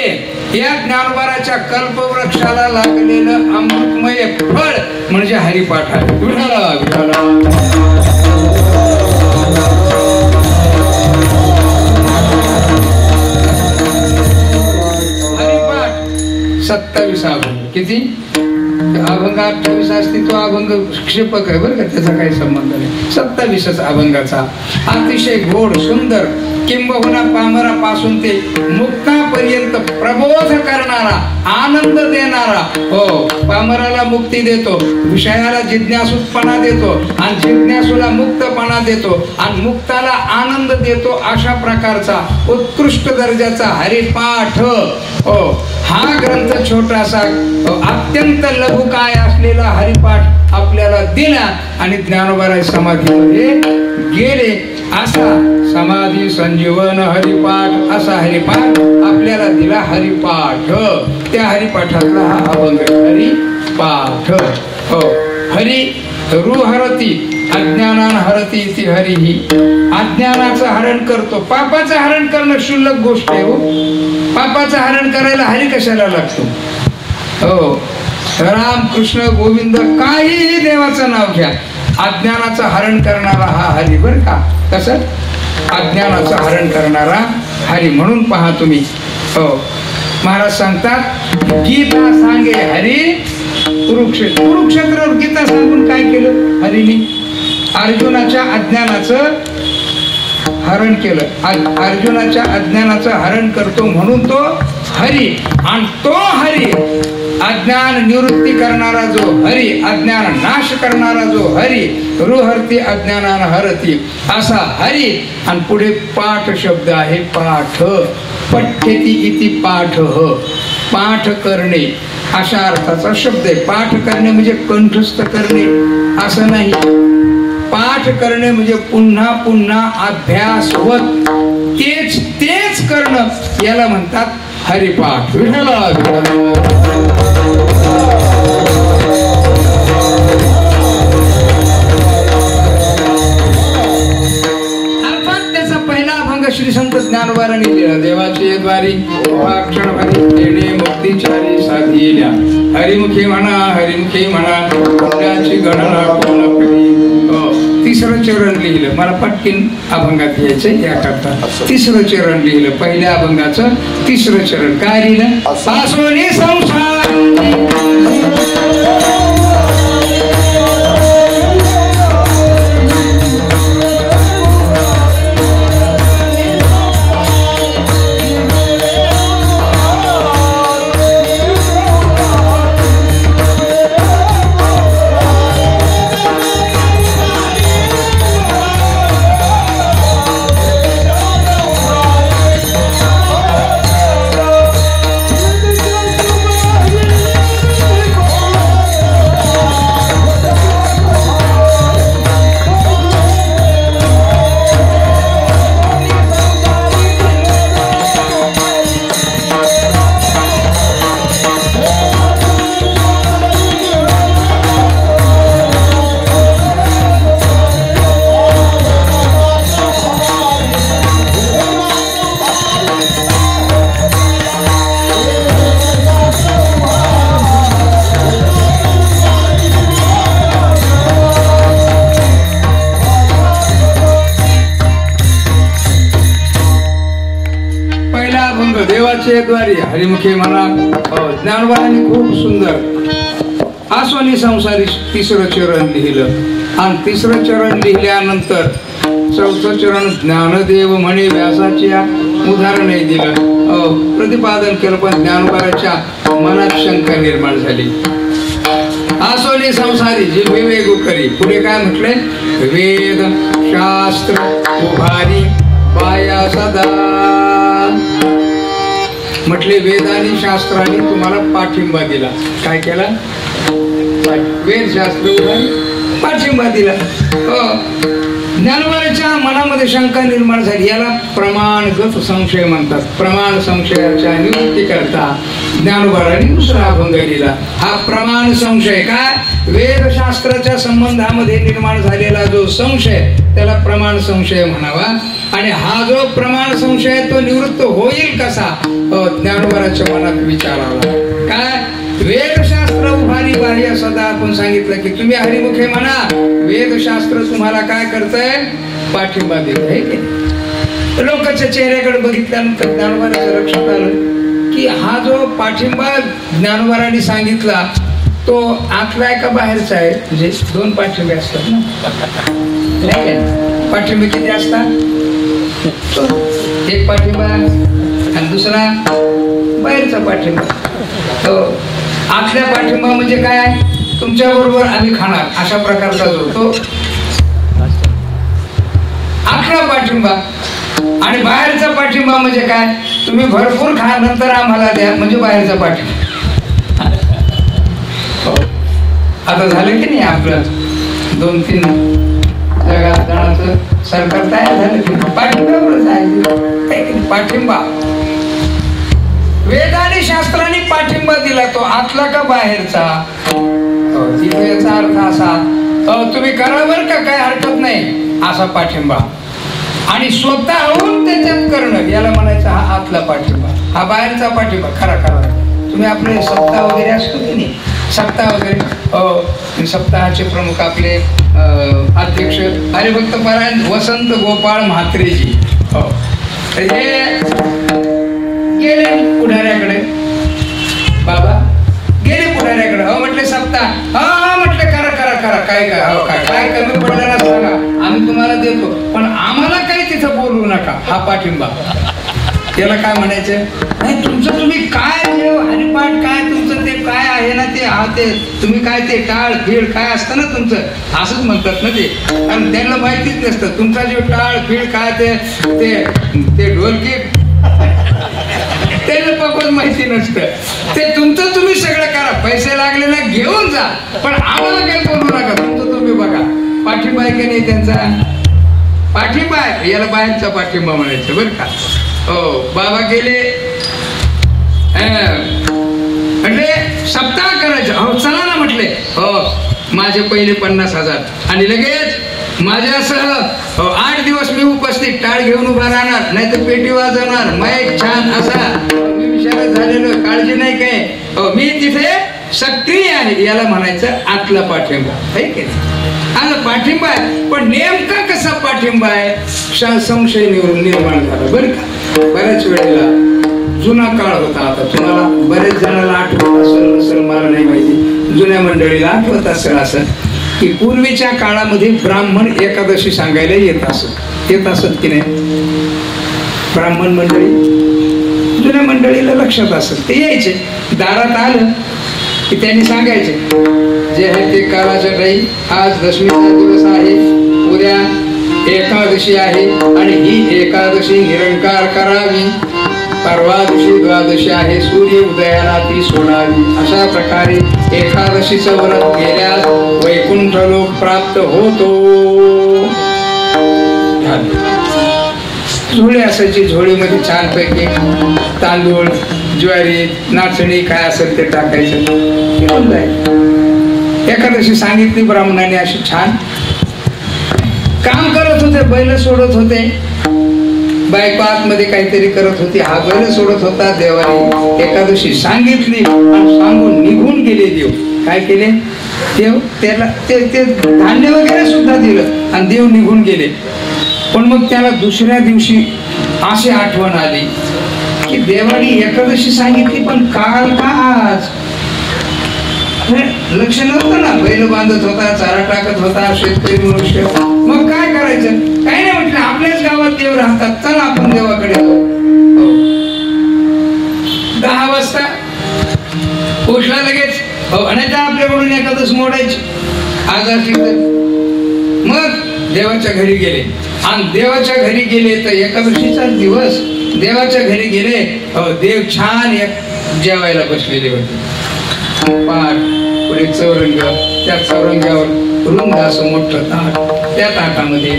या ज्ञानोबाराच्या कल्पवृक्षाला लागलेलं अमृतमय फळ म्हणजे हरिपाठ आहे. विठाला विठाला. हरिपाठ 27 अभंग. किती अभंग? 28 असते तो अभंग क्षेपक आहे बरं का, त्याचा काही संबंध नाही. 27 अभंगाचा अतिशय गोड सुंदर, किंबहुना पामरापासून ते मुक्तापर्यंत प्रबोध करणारा, आनंद देणारा. हो, पामराला मुक्ती देतो, विषयाला जिज्ञासूपणा देतो, आणि जिज्ञासूला मुक्तपणा देतो, आणि मुक्ताला आनंद देतो. अशा प्रकारचा उत्कृष्ट दर्जाचा हरिपाठ. हो, हा ग्रंथ छोटासा अत्यंत लघुकाय असलेला हरिपाठ आपल्याला दिला आणि ज्ञानोबाराय समाधीमध्ये गेले. असा समाधी संजीवन हरिपाठ, असा हरिपाठ आपल्याला दिला. हरिपाठ, त्या हरिपाठातला हा अभंग हरिपाठ. हो, हरी रुहरती अज्ञानान हरती इति हरिही. अज्ञानाचं हरण करतो. पापाचं हरण करणं क्षुल्लक गोष्ट आहे. हो, पापाचं हरण करायला हरी कशाला लागतो? हो, राम कृष्ण गोविंद काहीही देवाचं नाव घ्या, अज्ञानाचं हरण करणारा हा हरी बरं का. कसं? अज्ञानाचं हरण करणारा हरी. म्हणून पहा तुम्ही. हो, महाराज सांगतात गीता सांगे हरी कुरुक्षेत्र. कुरुक्षेत्रावर गीता सांगून काय केलं हरीने? अर्जुनाच्या अज्ञानाचं हरण केलं. अर्जुनाच्या अज्ञानाचं हरण करतो म्हणून तो हरी. आणि तो हरी, अज्ञान निवृत्ती करणारा जो हरी, अज्ञान नाश करणारा जो हरी, रुहरती अज्ञानान हरती, असा हरी. आणि पुढे पाठ शब्द आहे. पाठ, पठ्यति इति पाठ. पाठ करणे अशा अर्थाचा शब्द आहे. पाठ करणे म्हणजे कंठस्थ करणे असं नाही. पाठ करणे म्हणजे पुन्हा पुन्हा अभ्यास होत तेच तेच करणं, याला म्हणतात हरिपाठ. अर्थात त्याचा पहिला अभंग श्री संत ज्ञानोबारांनी दिला. देवाचे द्वारी क्षण हरी मुक्तीचारी साधिल्या. हरिमुखी म्हणा, हरिमुखी म्हणा, पुण्याची गणना कोण करी. तिसरं चरण लिहिलं. मला पटकीन अभंगात घ्यायचं याकरता. तिसरं चरण लिहिलं. पहिल्या अभंगाचं तिसरं चरण काय लिहिलं? पासोनी संसार देवाचे द्वारी हरिमुखे म्हणा. ज्ञानोबारांनी खूप सुंदर आसोनी संसारी तिसरं चरण लिहिलं. आणि तिसरं चरण लिहिल्यानंतर चौथं चरण ज्ञानदेव म्हणे व्यासाची उदाहरणही दिलं, प्रतिपादन केलं. पण ज्ञानोबाराच्या मनात शंका निर्माण झाली. आसोनी संसारी जे विवेक करी. पुढे काय म्हटलंय? वेद शास्त्र उभारी पाया सदा. म्हटले वेदानी शास्त्राने तुम्हाला पाठिंबा दिला. काय केला? वेद शास्त्र उभारी पाठिंबा दिला. ज्ञानोबाच्या मनामध्ये शंका निर्माण झाली. याला प्रमाणगत संशय म्हणतात. प्रमाण संशयाच्या निवृत्ती करता ज्ञानोबांनी दुसरा अभंग लिहिला. हा प्रमाण संशय काय, वेदशास्त्राच्या संबंधामध्ये निर्माण झालेला जो संशय त्याला प्रमाण संशय म्हणावा. आणि हा जो प्रमाण संशय तो निवृत्त होईल कसा, ज्ञानोबाच्या मनात विचार आला. काय, वेदशास्त्र उभारी बाह्य सदा आपण सांगितलं की तुम्ही हरिमुखे म्हणा, वेदशास्त्र तुम्हाला काय करतंय, पाठिंबा देत आहे. लोकांच्या चेहऱ्याकडे बघितल्यानंतर ज्ञानोबाच्या लक्षात आलं की हा जो पाठिंबा ज्ञानोबांनी सांगितला तो आतला आहे का बाहेरचा आहे. म्हणजे दोन पाठिंबे असतात ना, पाठिंबे किती असतात, एक पाठिंबा आणि दुसरा बाहेरचा पाठिंबा. आतल्या पाठिंबा म्हणजे काय, तुमच्या बरोबर आम्ही खाणार अशा प्रकारचा जो तो आतला पाठिंबा. आणि बाहेरचा पाठिंबा म्हणजे काय, तुम्ही भरपूर खा नंतर आम्हाला द्या, म्हणजे बाहेरचा पाठिंबा. आता झालं की नाही आपलं 2-3 जगात जणांचं सरकार तयार झालं की पाठिंब्यावरच आहे. पाठिंबा वेदाने शास्त्राने पाठिंबा दिला, तो आतला का बाहेरचा. तिथे याचा अर्थ असा, तुम्ही करा बरं का, काय हरकत नाही असा पाठिंबा. आणि स्वतःहून त्याच्यात करणं याला म्हणायचं हा आतला पाठिंबा. हा बाहेरचा पाठिंबा खरा करा. तुम्ही आपले सप्ताह वगैरे असतो की नाही, सप्ताह वगैरे, सप्ताहाचे प्रमुख आपले अध्यक्ष हरिभक्त परायण वसंत गोपाळ म्हात्रेजी. हे गेले पुढाऱ्याकडे, बाबा गेले पुढाऱ्याकडे. म्हटले सप्ताह, म्हटले करा करा करा, काय काय काय कमी पडलं ना सांगा, आम्ही तुम्हाला देतो, पण आम्हाला काही तिथं बोलू नका. हा पाठिंबा. त्याला काय म्हणायचं, नाही तुमचं तुम्ही काय हरिपाठ काय तुमचं ते काय आहे ना ते, हा ते तुम्ही काय ते टाळ फीळ काय असतं ना तुमचं, असंच म्हणतात ना ते. आणि त्यांना माहितीच नसतं तुमचा जो टाळ फीळ काय ते ढोलकी त्याला पकवून माहिती नसतं. ते तुमचं तुम्ही सगळं करा, पैसे लागले ना घेऊन जा, पण आम्हाला काही बोलू नका, तुमचं तुम्ही बघा. पाठिंबा आहे की नाही त्यांचा, पाठिंबा आहे. याला बाहेरचा पाठिंबा म्हणायचं बरं का. बाबा गेले, म्हटले सप्ताह करायचं. चला ना म्हटले, माझे पहिले 50,000 आणि लगेच माझ्यासह 8 दिवस मी उपस्थित, टाळ घेऊन उभा राहणार, नाही तर पेटी वाजवणार, माईक छान असा, मी विचारत झालेलो, काळजी नाही काय, मी तिथे सक्रिय आहे. याला म्हणायचं आतला पाठिंबा आहे की नाही. आला पाठिंबा आहे, पण नेमका कसा पाठिंबा आहे, संशय निर्माण झाला बरं का. बऱ्याच वेळेला जुना काळ होता, आता तुम्हाला बरेच जणांना आठवत असेल नसेल मला नाही माहिती, जुन्या मंडळीला आठवत असेल असं की पूर्वीच्या काळामध्ये ब्राह्मण एकादशी सांगायला येत असत की नाही. ब्राह्मण मंडळी जुन्या मंडळीला लक्षात असत, ते यायचे, दारात आलं की त्यांनी सांगायचे जे आहे ते काळाच्या काही, आज दशमीचा दिवस आहे, उद्या एकादशी आहे आणि ही एकादशी निरंकार करावी, परवा दिवशी द्वादशी आहे, सूर्य उदयाला ती सोडावी. अशा प्रकारे एकादशीचं व्रत केल्यास वैकुंठ लोक प्राप्त होतो. झोळी असायची, झोळीमध्ये छानपैकी तांदूळ, ज्वारी, नाचणी काय असेल ते टाकायचं, घेऊन जायचं. एकादशी सांगितली ब्राह्मणाने, अशी छान काम करत होते, बैल सोडत होते, बायको आतमध्ये काहीतरी करत होती, हा बैल सोडत होता. देवाने एकादशी सांगितली आणि सांगून निघून गेले. देव काय केले, देव त्याला ते धान्य वगैरे सुद्धा दिलं आणि देव निघून गेले. पण मग त्याला दुसऱ्या दिवशी अशी आठवण आली की देवाने एकादशी सांगितली पण काल का आज. लक्ष नव्हतं ना, बैल बांधत होता, चारा टाकत होता, शेतकरी मनुष्य. मग काय करायचं, काही नाही म्हटलं, आपल्याच गावात देव राहतात, चला आपण देवाकडे जाऊ. 10 वाजता उठला लगेच, आणि आपल्याकडून एकादश मोडायची आज अशी. मग देवाच्या घरी गेले आणि देवाच्या घरी गेले तर एकादशीचा दिवस देवाच्या घरी गेले. देव छान जेवायला बसलेले होते. पाठ पुढे चौरंग, त्या चौरंगावर रुंद असं मोठं ताट, त्या ताटामध्ये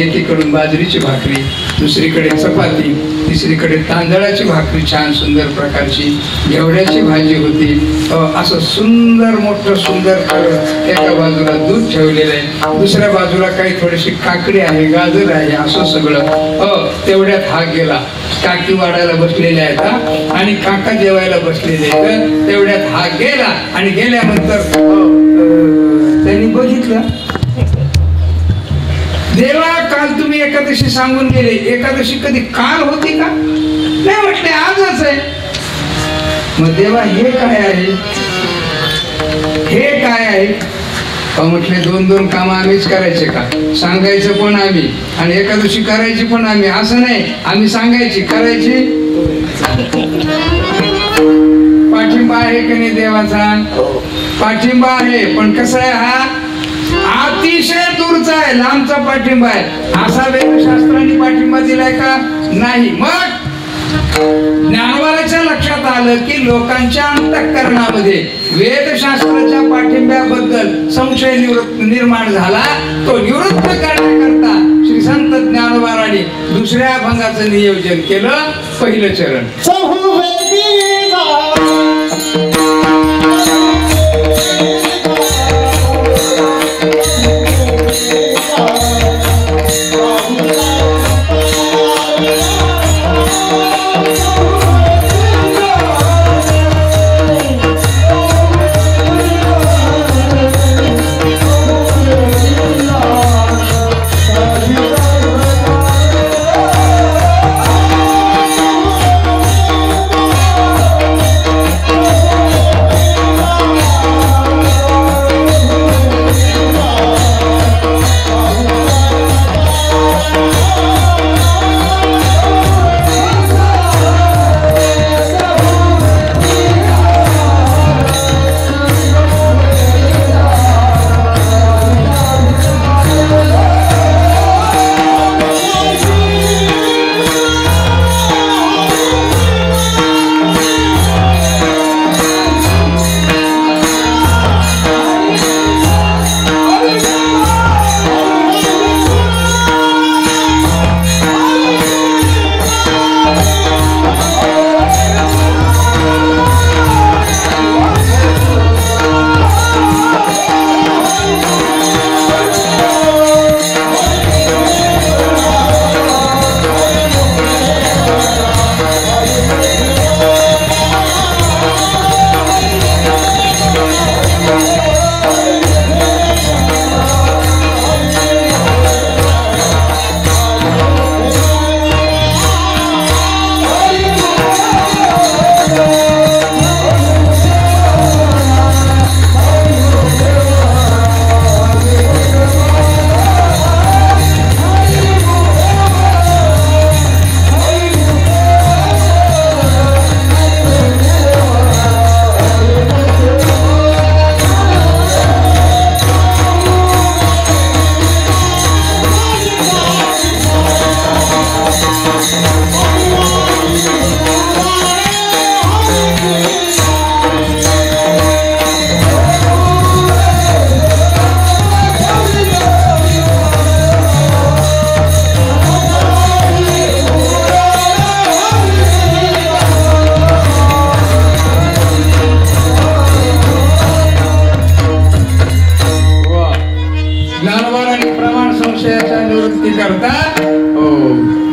एकीकडून बाजरीची भाकरी, दुसरीकडे चपाती, तिसरीकडे तांदळाची भाकरी छान सुंदर प्रकारची, घेवड्याची भाजी होती. असं सुंदर मोठं सुंदर खाणं. एका बाजूला दूध ठेवलेलं आहे, दुसऱ्या बाजूला काही थोडीशी काकडी आहे, गाजर आहे, असं सगळं. तेवढ्यात हा गेला. काकी वाढायला बसलेल्या आहेत आणि काका जेवायला बसलेले आहेत. तेवढ्यात हा गेला आणि गेल्यानंतर त्यांनी बघितलं, देवा काल तुम्ही एकादशी सांगून गेले, एकादशी कधी काल होती का? नाही म्हटले आजच आहे. मग देवा हे काय आहे, हे काय आहे? म्हटले दोन दोन काम आम्हीच करायचे का? सांगायचं पण आम्ही आणि एकादशी करायची पण आम्ही. असं नाही, आम्ही सांगायची करायची. पाठिंबा आहे की नाही देवाचा? पाठिंबा आहे, पण कसं आहे, हा अतिशय दूरचा आहे, लांबचा पाठिंबा आहे. असा वेदशास्त्रांनी पाठिंबा दिलाय का? नाही. मग ज्ञानवाराच्या लक्षात आलं की लोकांच्या अंतःकरणामध्ये वेदशास्त्राच्या पाठिंब्याबद्दल संशय निर्माण झाला. तो निवृत्त करण्याकरता श्री संत ज्ञानवाराने दुसऱ्या अभंगाचं नियोजन केलं. पहिलं चरण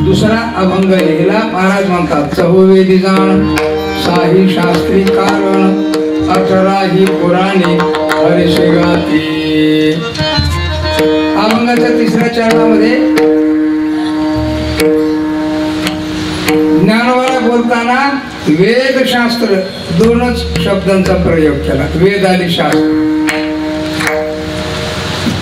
दुसरा अभंग लिहिला. महाराज म्हणतात चहुवेदी जाण साही शास्त्री कारण 18 ही पुराणे हरिशी गाती. अभंगाच्या तिसऱ्या चरणामध्ये ज्ञानवारा बोलताना वेदशास्त्र दोनच शब्दांचा प्रयोग केला. वेद आणि शास्त्र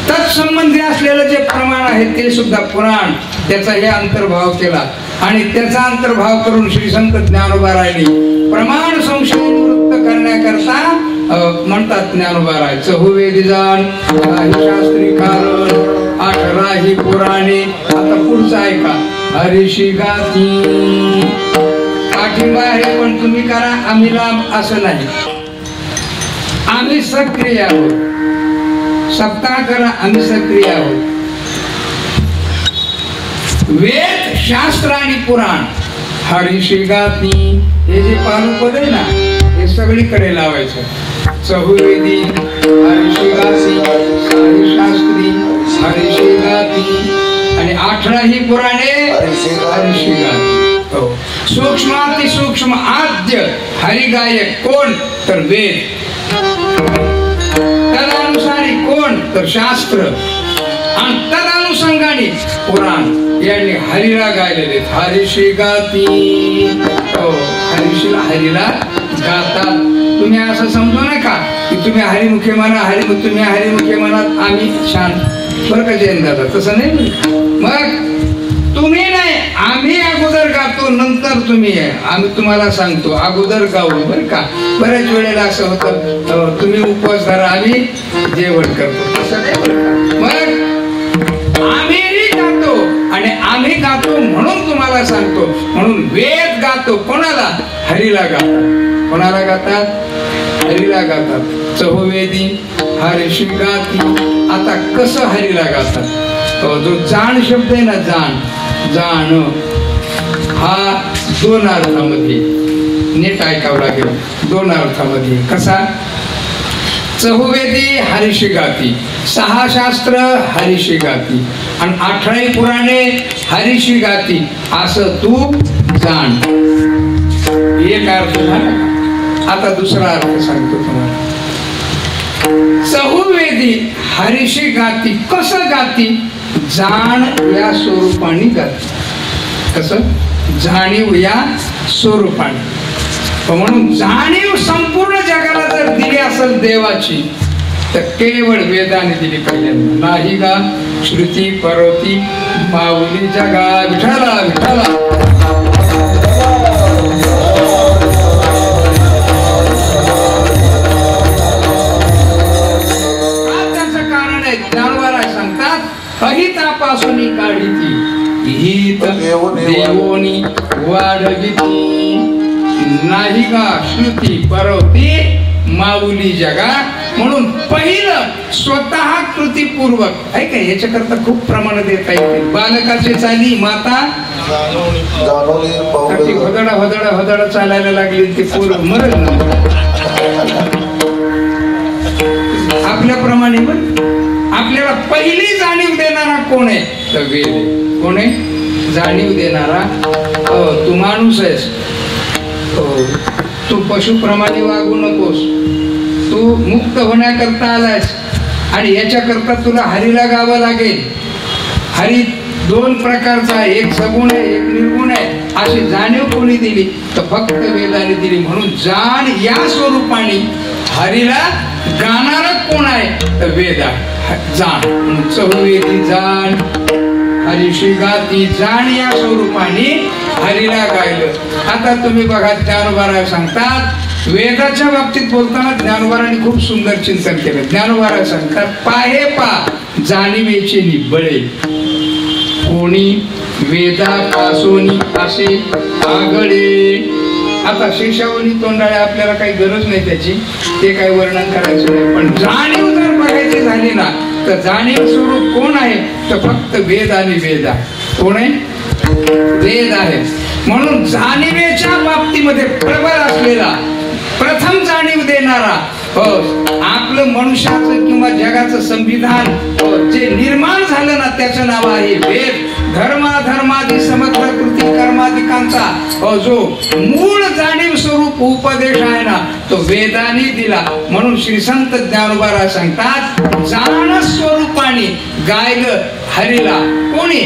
तत्संबंधी असलेलं जे प्रमाण आहे ते सुद्धा पुराण, त्याचा हे अंतर्भाव केला. आणि त्याचा अंतर्भाव करून श्री संत ज्ञानोबारायांनी प्रमाण संशय निवृत्त करण्याकरता म्हणतात ज्ञानोबाराय चहुवेदी जाण काही शास्त्री कारण 18 ही पुराणे. आता पुढचं ऐका. हरिशी गाती. पाठिंबा आहे पण तुम्ही करा आम्ही लांब असं नाही. आम्ही सक्रिय आहोत. सप्ताह करा, आम्ही सक्रिय आहोत. वेद, शास्त्र आणि पुराण हरीशी गाती, हे जे पानुपद आहे ना, हे सगळीकडे लावायचं. चहुवेदी, हरीशी गाती, शास्त्री, हरीशी गाती आणि 18 ही पुराणे हरीशी गाती. सूक्ष्माति सूक्ष्म आद्य हरिगायक कोण तर वेद, तदनुसारी कोण तर शास्त्र आणि तदनुसंगाने पुराण यांनी हरिला गायलेले. हरीशी गाती, हरीला गातात. तुम्ही असं समजू नका की तुम्ही हरिमुखे म्हणा, तुम्ही हरिमुखे म्हणत आम्ही छान, बरं का जयंत दादा, तसं नाही. मग तुम्ही नाही, आम्ही अगोदर गातो, नंतर तुम्ही आहे. आम्ही तुम्हाला सांगतो अगोदर गाऊ, बरं का. बऱ्याच वेळेला असं होतं, तुम्ही उपवास धरा, आम्ही जेवण करतो, तसं नाही बरं का. मग आम्ही गातो आणि आम्ही गातो म्हणून तुम्हाला सांगतो. म्हणून वेद गातो कोणाला? हरीला गातात. कोणाला गातात? हरीला गातात. चहुवेदी, हरीशी गाती. आता कसं हरीला गातात? जो जाण शब्द आहे ना, जाण हा 2 अर्थामध्ये, नीट ऐकावं लागेल, 2 अर्थामध्ये. कसा? चहुवेदी हरीशी गाती, 6 शास्त्र हरीशी गाती आणि 18 पुराणे हरीशी गाती, असं तू जाण. एक अर्थ झाला. आता दुसरा अर्थ सांगतो तुम्हाला. चहुवेदी हरीशी गाती, कसं गाती? जाण या स्वरूपाने गाती. कसं? जाणीव या स्वरूपाने. म्हणून जाणीव संपूर्ण जगाला जर दिली असेल देवाची, तर केवळ वेदाने दिली पहिल्यांदा. नाही गा श्रुती परवती माऊली जगा विठाला विठाला. त्याचं कारण आहे, ज्ञानवारा सांगतात अहितापासून काढीती हित देवोनी वाढविती. नाही का श्रुती परवती माऊली जगा. म्हणून पहिलं स्वतः कृतीपूर्वक आहे का, याच्याकरता खूप प्रमाणात येता येते. बालकाचे चाली माता हदडा चालायला लागली, ते पूर्व मरल ना आपल्याप्रमाणे. आपल्याला पहिली जाणीव देणारा कोण आहे? तर वेद. कोण आहे जाणीव देणारा? तू माणूस आहेस, तू पशुप्रमाणे वागू नकोस, तू मुक्त होण्याकरता आलायस आणि याच्याकरता तुला हरीला गावं लागेल. हरी 2 प्रकारचा आहे, एक सगुण आहे, एक निर्गुण आहे. अशी जाणीव कोणी दिली? तर फक्त वेदाने दिली. म्हणून जाण या स्वरूपाने हरीला गाणारा कोण आहे? तर वेद आहे. जाण चहुवेदी जाण हरीशी गाती, जाण या स्वरूपाने हरीला गायलं. आता तुम्ही बघा, ज्ञानोबाराय सांगतात, वेदाच्या बाबतीत बोलताना ज्ञानोबारांनी खूप सुंदर चिंतन केलं. ज्ञानोबाराय सांगतात, पाहे पा जाणीवेचे निबळे कोणी वेदापासोनी असे आगळे. आता शेषावनी तोंडाळे आपल्याला काही गरज नाही त्याची, ते काही वर्णन करायचं नाही. पण जाणीव जर बघायची झाली ना, तर जाणीव स्वरूप कोण आहे? तर फक्त वेद आणि वेद आहे. कोण आहे? वेद आहे. म्हणून जाणीवेच्या बाबतीमध्ये प्रबळ असलेला, प्रथम जाणीव देणारा, आपलं मनुष्याचं किंवा जगाचं संविधान जे निर्माण झालं ना, त्याचं नाव आहे वेद. धर्माधी समग्र कृती कर्माधिकांचा जो मूळ जाणीव स्वरूप उपदेश आहे ना, तो वेदाने दिला. म्हणून श्री संत ज्ञानोबा सांगतात, जाण स्वरूपाने गायलं हरीला कोणी?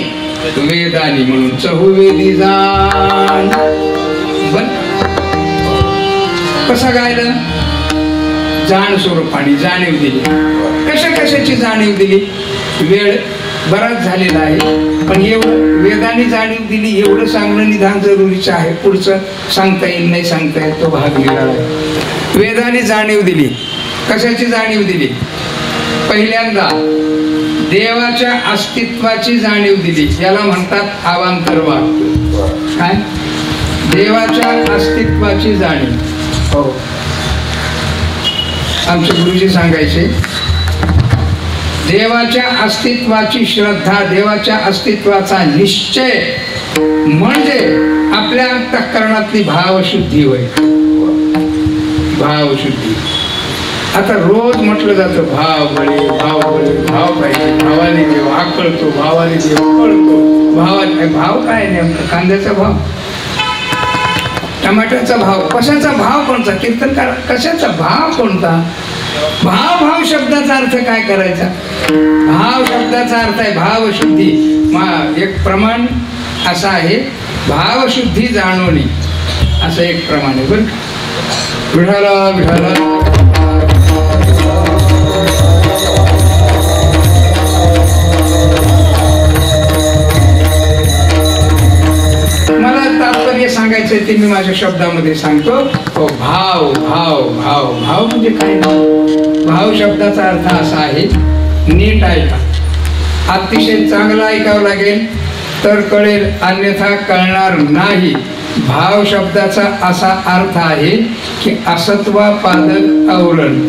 वेदानी. म्हणून चहुवेदी जाण. कसं गायलं? जाण स्वरूपाने जाणीव दिली. कशाची जाणीव दिली? वेळ बराच झालेला आहे, पण एवढं वेदाने जाणीव दिली एवढं सांगणं निदान जरुरीचं आहे. पुढचं सांगता येईल नाही सांगता येईल तो भाग लिहिला आहे. वेदाने जाणीव दिली. कशाची जाणीव दिली? पहिल्यांदा देवाच्या अस्तित्वाची जाणीव दिली. याला म्हणतात अवांतरवाद. काय? देवाच्या अस्तित्वाची जाणीव. हो, आमचे गुरुजी सांगायचे, देवाच्या अस्तित्वाची श्रद्धा, देवाच्या अस्तित्वाचा निश्चय म्हणजे आपल्या अंतःकरणातली भावशुद्धी होय. भावशुद्धी. आता रोज म्हटलं जातं भाव बळे, भाव बळे, भाव पाहिजे, भावाने देव आकळतो, भावाने देव कळतो. भावाने भाव काय नेमकं? कांद्याचा भाव, टमाट्याचा भाव, कशाचा भाव कोणता? कीर्तनकार कशाचा भाव कोणता? भाव, भाव शब्दाचा अर्थ काय करायचा? भाव शब्दाचा अर्थ आहे भावशुद्धी. एक प्रमाण असं आहे, भावशुद्धी जाणवणे असं एक प्रमाण आहे. बरं, विठाला विठाला. मला तात्पर्य सांगायचंय ते मी माझ्या शब्दामध्ये सांगतो. भाव भाव भाव भाव म्हणजे काय? भाव शब्दाचा अर्थ असा आहे, नीट ऐका, अतिशय चांगलं ऐकावं लागेल तर कळेल, अन्यथा कळणार नाही. भाव शब्दाचा असा अर्थ आहे की असत्वापादक आवरण,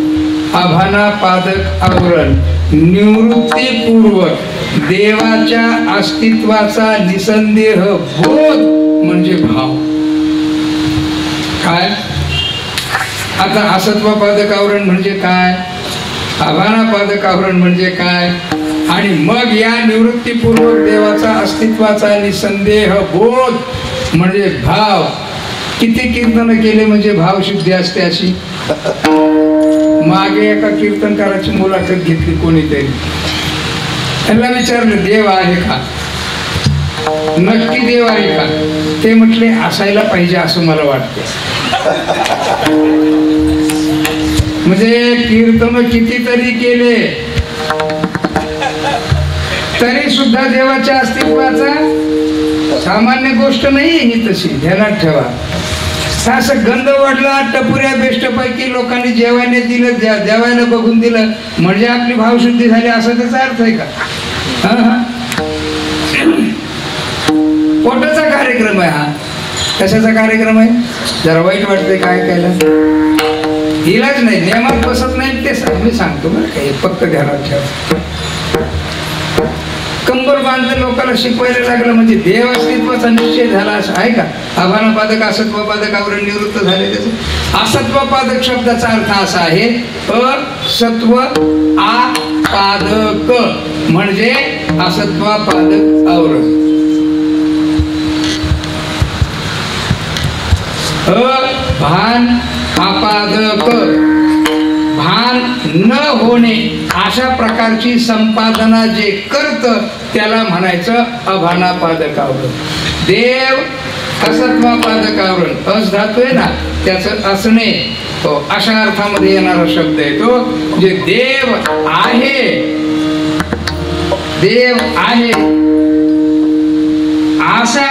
आभानापादक आवरण, निवृत्तीपूर्वक देवाच्या अस्तित्वाचा निसंदेह बोध म्हणजे भाव. काय? आता असत्वपादक आवरण म्हणजे काय, आभानापादक आवरण म्हणजे काय, आणि मग या निवृत्तीपूर्वक देवाचा अस्तित्वाचा निसंदेह बोध म्हणजे भाव. किती कीर्तन केले म्हणजे भावशुद्धी असते अशी? मागे एका कीर्तनकाराची मुलाखत घेतली कोणीतरी, त्यांना विचारलं देव आहे का, नक्की देव आहे का? ते म्हटले असायला पाहिजे असं मला वाटतं. म्हणजे कीर्तन कितीतरी केले तरी सुद्धा देवाच्या अस्तित्वाचा सामान्य गोष्ट नाही ही, तशी ध्यानात ठेवा. असं गंध वाढला, टपुऱ्या बेस्टपैकी लोकांनी जेवायला दिलं, जेवायला बघून दिलं म्हणजे आपली भावशुद्धी झाली असा त्याचा अर्थ आहे का? पोटाचा कार्यक्रम आहे हा. कशाचा कार्यक्रम आहे? जरा वाईट वाटतंय काय केलं, इलाज नाही, नियमात बसत नाही ते मी सांगतो बरं काय, फक्त ध्यानात ठेवा. कंबर बांधलं लोकांना शिकवायला लागलं म्हणजे देव अस्तित्वाचा निश्चय झाला असं आहे का? आभानापादक असत्वपादक आवरण निवृत्त झाले. त्याचं असत्वपादक शब्दाचा अर्थ असा आहे, असत्व आपादक म्हणजे असत्वापादक आवरण. भान आपादक, भान न होणे अशा प्रकारची संपादना जे करत त्याला म्हणायचं अभानापादक आवरण. देव असत्वापादक आवरण, अस धातू आहे ना त्याचं असणे, अशा अर्थामध्ये येणारा शब्द आहे तो. म्हणजे देव आहे, देव आहे असा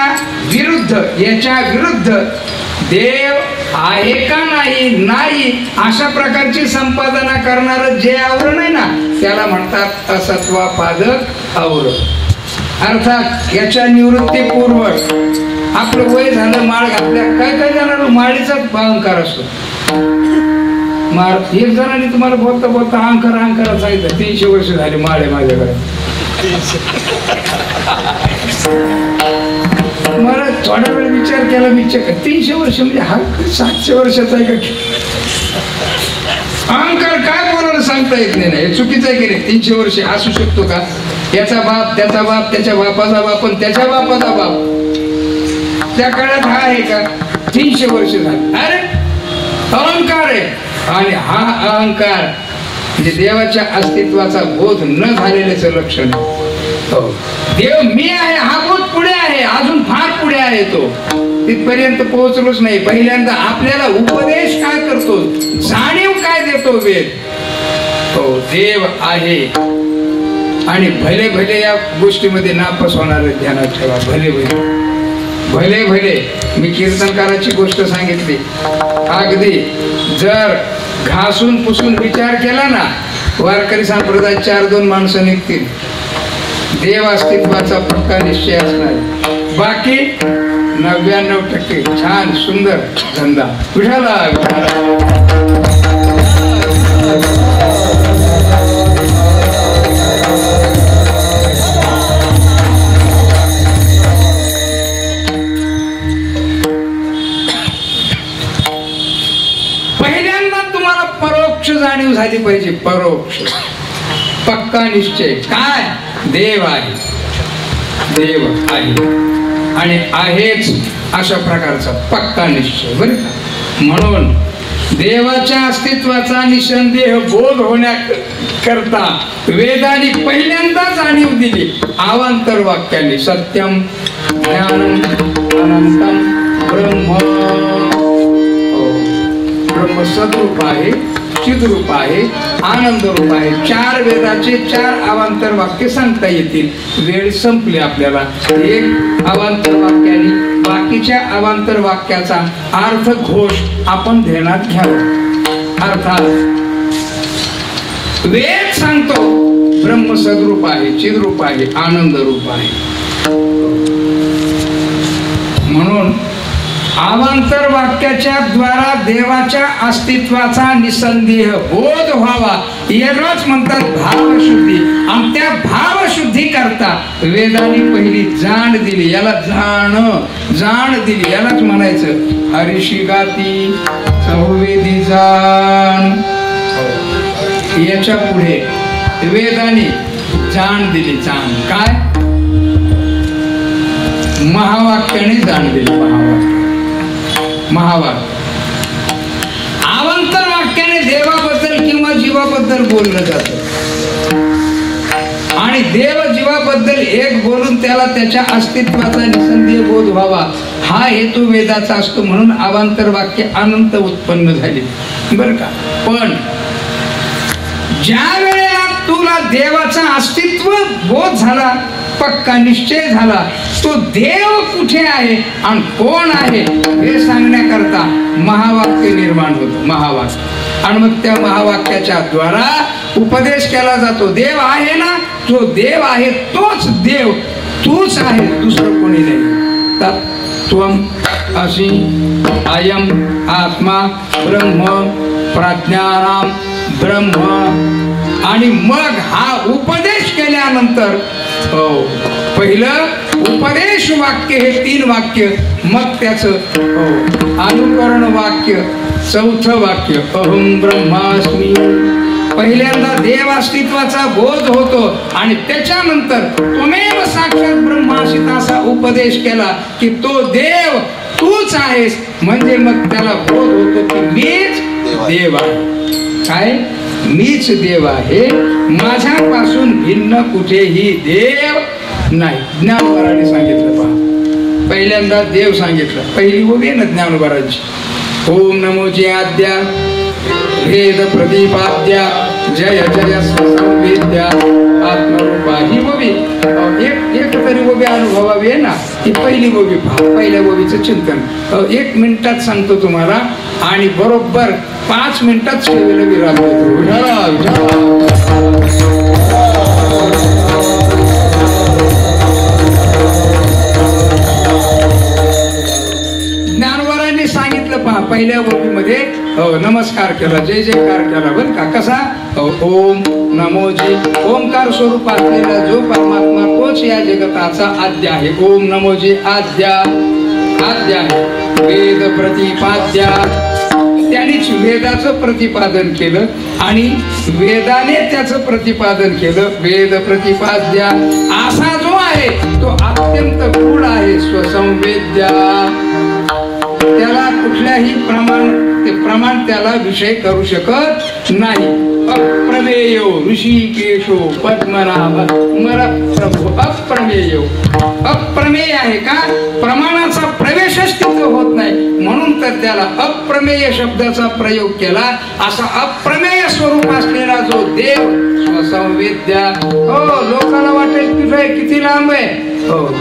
विरुद्ध, याच्या विरुद्ध देव आहे का नाही, नाही अशा प्रकारची संपादना करणारं जे आवरण आहे ना त्याला म्हणतात असत्वापादक आवरण. अर्थात याच्या निवृत्तीपूर्वक आपलं वय झालं, माळ घातल्या, काय काय जणांना माळीचाच अहंकार असतो. माळ एक जणांनी तुम्हाला बोलता बोलता अहंकार अहंकार सांगितलं, 300 वर्ष झाली माळ आहे माझ्याकडे. मला थोडा वेळ विचार केला, मी 300 वर्ष म्हणजे हा 700 वर्षाचा आहे का? अहंकार काय बोलायला सांगता येत नाही ना, हे चुकीचं आहे की नाही? 300 वर्ष असू शकतो का? याचा बाप, त्याचा बाप, त्याच्या बापाचा बाप आणि त्याच्या बापाचा बाप त्या काळात हा आहे का? 300 वर्ष झाले. अरे अहंकार आहे, आणि हा अहंकार म्हणजे देवाच्या अस्तित्वाचा बोध न झालेल्याचं लक्षण. देव मी आहे हा बोध पुढे आहे, अजून फार पुढे आहे, तो तिथपर्यंत पोहोचलोच नाही. पहिल्यांदा आपल्याला उपदेश काय करतो, जाणीव काय देतो वेद, तो देव आहे. आणि भले भले या गोष्टीमध्ये नापास होणार ध्यानात ठेवा. भले भले भले भले मी कीर्तनकाराची गोष्ट सांगितली, अगदी जर घासून पुसून विचार केला ना, वारकरी संप्रदाय 4-2 माणसं निघतील. देव अस्तित्वाचा पक्का निश्चय असणार, बाकी 99% छान सुंदर धंदा. विठाला विठाला. झाली पाहिजे परोक्ष, पक्का निश्चय. काय? देव आहे, देव आहे आणि आहेच अशा प्रकारचा पक्का निश्चय. बरं का? म्हणून देवाच्या अस्तित्वाचा निसंदेह बोध होण्याकरता वेदांनी पहिल्यांदा जाणीव दिली अवांतर वाक्यांनी. सत्यम ज्ञानम अनंतम ब्रह्म. ब्रह्म सद्रूप आहे, चिद्रूप आहे, आनंद रूप आहे. 4 वेदाचे 4 अवांतर वाक्य सांगता येतील. वेळ संपली आपल्याला. एक अवांतर वाक्याने बाकीच्या अवांतर वाक्याचा अर्थ घोष आपण ध्यानात घ्यावा. अर्थात वेद सांगतो ब्रह्म सद्रूप आहे, चिद्रूप आहे, आनंद रूप आहे. म्हणून अवांतर वाक्याच्या द्वारा देवाच्या अस्तित्वाचा निसंदेह बोध व्हावा यालाच म्हणतात भावशुद्धी. आणि त्या भावशुद्धी करता वेदांनी पहिली जाण दिली. याला जाण दिली. यालाच म्हणायचं हरीशी गाती चौवेदी जाण. याच्या पुढे वेदांनी जाण दिली. जाण काय? महावाक्याने जाण दिली. महावाक्य अवांतर वाक्याने देवाबद्दल किंवा जीवाबद्दल बोललं जातं आणि देव जीवाबद्दल एक बोलून त्याला त्याच्या अस्तित्वाचा निसंदेह बोध व्हावा हा हेतू वेदाचा असतो. म्हणून अवांतर वाक्य अनंत उत्पन्न झाली. बर का? पण ज्या वेळेला तुला देवाचा अस्तित्व बोध झाला, पक्का निश्चय झाला, तो देव कुठे आहे आणि कोण आहे हे सांगण्याकरता महावाक्य निर्माण होतो. महावाक्य. आणि मग त्या महावाक्याच्या द्वारा उपदेश केला जातो. देव आहे ना, जो देव आहे तोच देव तूच आहे, दुसरं कोणी नाही. तत्त्वम असी अयम आत्मा ब्रह्म प्रज्ञानाम ब्रह्म. आणि मग हा उपदेश केल्यानंतर पहिलं उपदेश वाक्य हे 3 वाक्य, मग त्याचं अनुकरण वाक्य 4थं वाक्य अहम ब्रह्मास्मी. पहिल्यांदा देव अस्तित्वाचा बोध होतो आणि त्याच्यानंतर त्वमेव साक्षात ब्रह्मासी असा उपदेश केला की तो देव तूच आहेस. म्हणजे मग त्याला बोध होतो की मीच देव आहे. काय? मीच देव आहे, माझ्यापासून भिन्न कुठेही देव नाही. ज्ञानोबाराने सांगितलं. पहा, पहिल्यांदा देव सांगितलं. पहिली उभी ना ज्ञानोबारांची. ओम नमोची आद्या भेद प्रदीपाद्या जय जय संवेद्या आत्मरूपा. ही उभी एक तरी उभी अनुभवावी आहे ना. ही पहिली उभी. पहा, पहिल्या उभीचं चिंतन 1 मिनिटात सांगतो तुम्हाला आणि बरोबर 5 मिनिटात सेवेला विराम देतो. ज्ञानवरांनी सांगितलं. पहा, पहिल्या ओळीमध्ये नमस्कार केला, जय जयकार केला. बरं का? कसा? ओम नमोजी. ओंकार स्वरूप असलेला जो परमात्मा तोच या जगताचा आद्य आहे. ओम नमोजी आद्या आद्य आहे. वेद प्रतिपाद्या. त्यांनीच वेदाचं प्रतिपादन केलं आणि वेदाने त्याचं प्रतिपादन केलं. वेद प्रतिपाद्या असा जो आहे तो अत्यंत गूढ आहे. स्वसंवेद्या. त्याला कुठल्याही प्रमाण त्याला विषय करू शकत नाही. अप्रमेय ऋषिकेशो पद्मनाभ प्रभू. अप्रमेय आहे का? प्रमाणाचा प्रवेशच तिथं होत नाही. म्हणून तर त्याला अप्रमेय शब्दाचा प्रयोग केला. असा अप्रमेय स्वरूप असलेला जो देव स्वसंवेद्या. लोकांना वाटेल तुझं किती लांब आहे.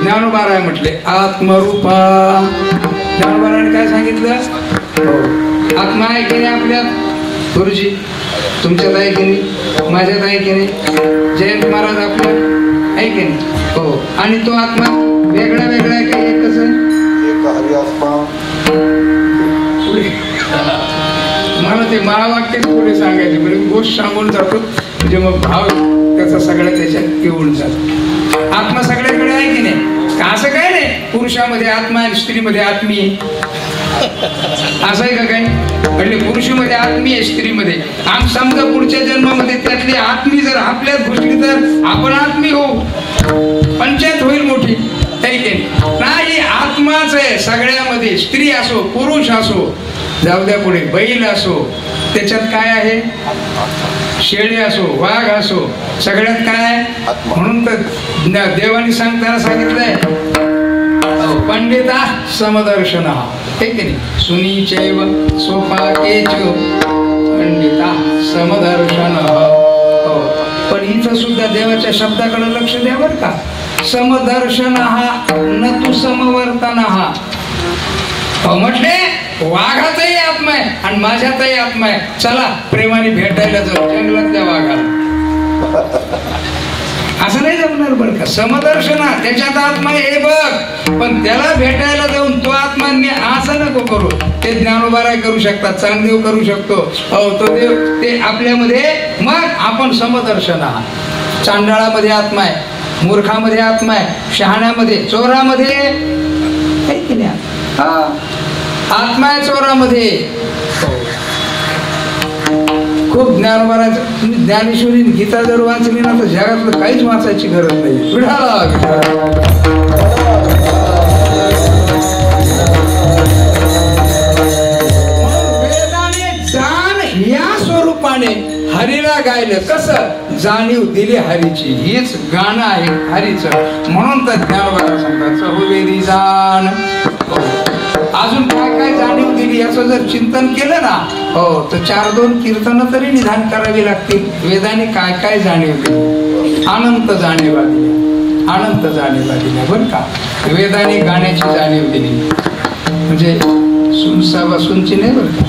ज्ञानोबाराय म्हटले आत्मरूपा. ज्ञानोबाराने काय सांगितलं? आत्मा आहे की नाही आपल्यात? गुरुजी तुमच्यात आहे की नाही? माझ्यात आहे की नाही? जयंत महाराज आपल्यात आहे की नाही? आणि तो आत्मा वेगळा वेगळा आहे का? एकच आहे? मला ते महावाक्य पुढे सांगायचे म्हणजे गोष्ट सांगून जातो. म्हणजे मग भाव त्याचा सगळ्या त्याच्यात येऊन जातो. आत्मा सगळ्याकडे आहे की नाही? का? असं काय नाही पुरुषामध्ये आत्मा आणि स्त्रीमध्ये आत्मी. असं आहे का काही? म्हणजे पुरुषामध्ये आत्मी आहे, स्त्रीमध्ये. आम समजा पुढच्या जन्मामध्ये त्यातली आत्मी जर आपल्यात घुसली तर आपण आत्मी होऊ, पंचायत होईल मोठी. नाही, आत्माच आहे सगळ्यामध्ये. स्त्री असो, पुरुष असो, जाऊ द्या पुढे, बैल असो, त्याच्यात काय आहे? शेळी असो, वाघ असो, सगळ्यात काय आहे? म्हणून तर देवानी सांगताना सांगितलंय, पंडिता समदर्शन. हे की नाही? सुनीचैव सोपाकेच पंडिता समदर्शन. पण इथं सुद्धा देवाच्या शब्दाकडे लक्ष द्या बरं का. समदर्शन न तू समवर्तन. म्हटले वाघातही आत्मा आहे आणि माझ्यातही आत्मा आहे, चला प्रेमाने भेटायला जाऊ जंगलातल्या वाघाला. असं नाही जमणार बरं का. समदर्शना, त्याच्यात आत्मा हे बघ, पण त्याला भेटायला जाऊन तो आत्मा असं नको करू. ते ज्ञानोबाराय करू शकतात, चांगदेव करू शकतो, हो तो देव ते आपल्यामध्ये. मग आपण समदर्शन आहात. चांडाळामध्ये आत्मा आहे, मूर्खामध्ये आत्मा आहे, शहाण्यामध्ये, चोरामध्ये आत्मा आहे, चोरामध्ये. खूप ज्ञान वाचायचं. तुम्ही ज्ञानेश्वरी गीता जर वाचली ना तर जगातलं काहीच वाचायची गरज नाही. वेदाने जाण या स्वरूपाने हरीला गायलं. कसं? जाणीव दिली हरीची. हीच गाणं आहे हरीचं. म्हणून तर ज्ञानोबा सांगतात चहुवेदी जाण. अजून काय काय जाणीव दिली याचं जर चिंतन केलं ना, हो, तर 4-2 कीर्तन तरी निधान करावी लागतील. वेदाने काय काय जाणीव दिली? अनंत जाणीवा दिल्या, अनंत जाणीवा दिल्या बरं का. वेदाने गाण्याची जाणीव दिली, म्हणजे सुनसाबासूनची नाही बरं का.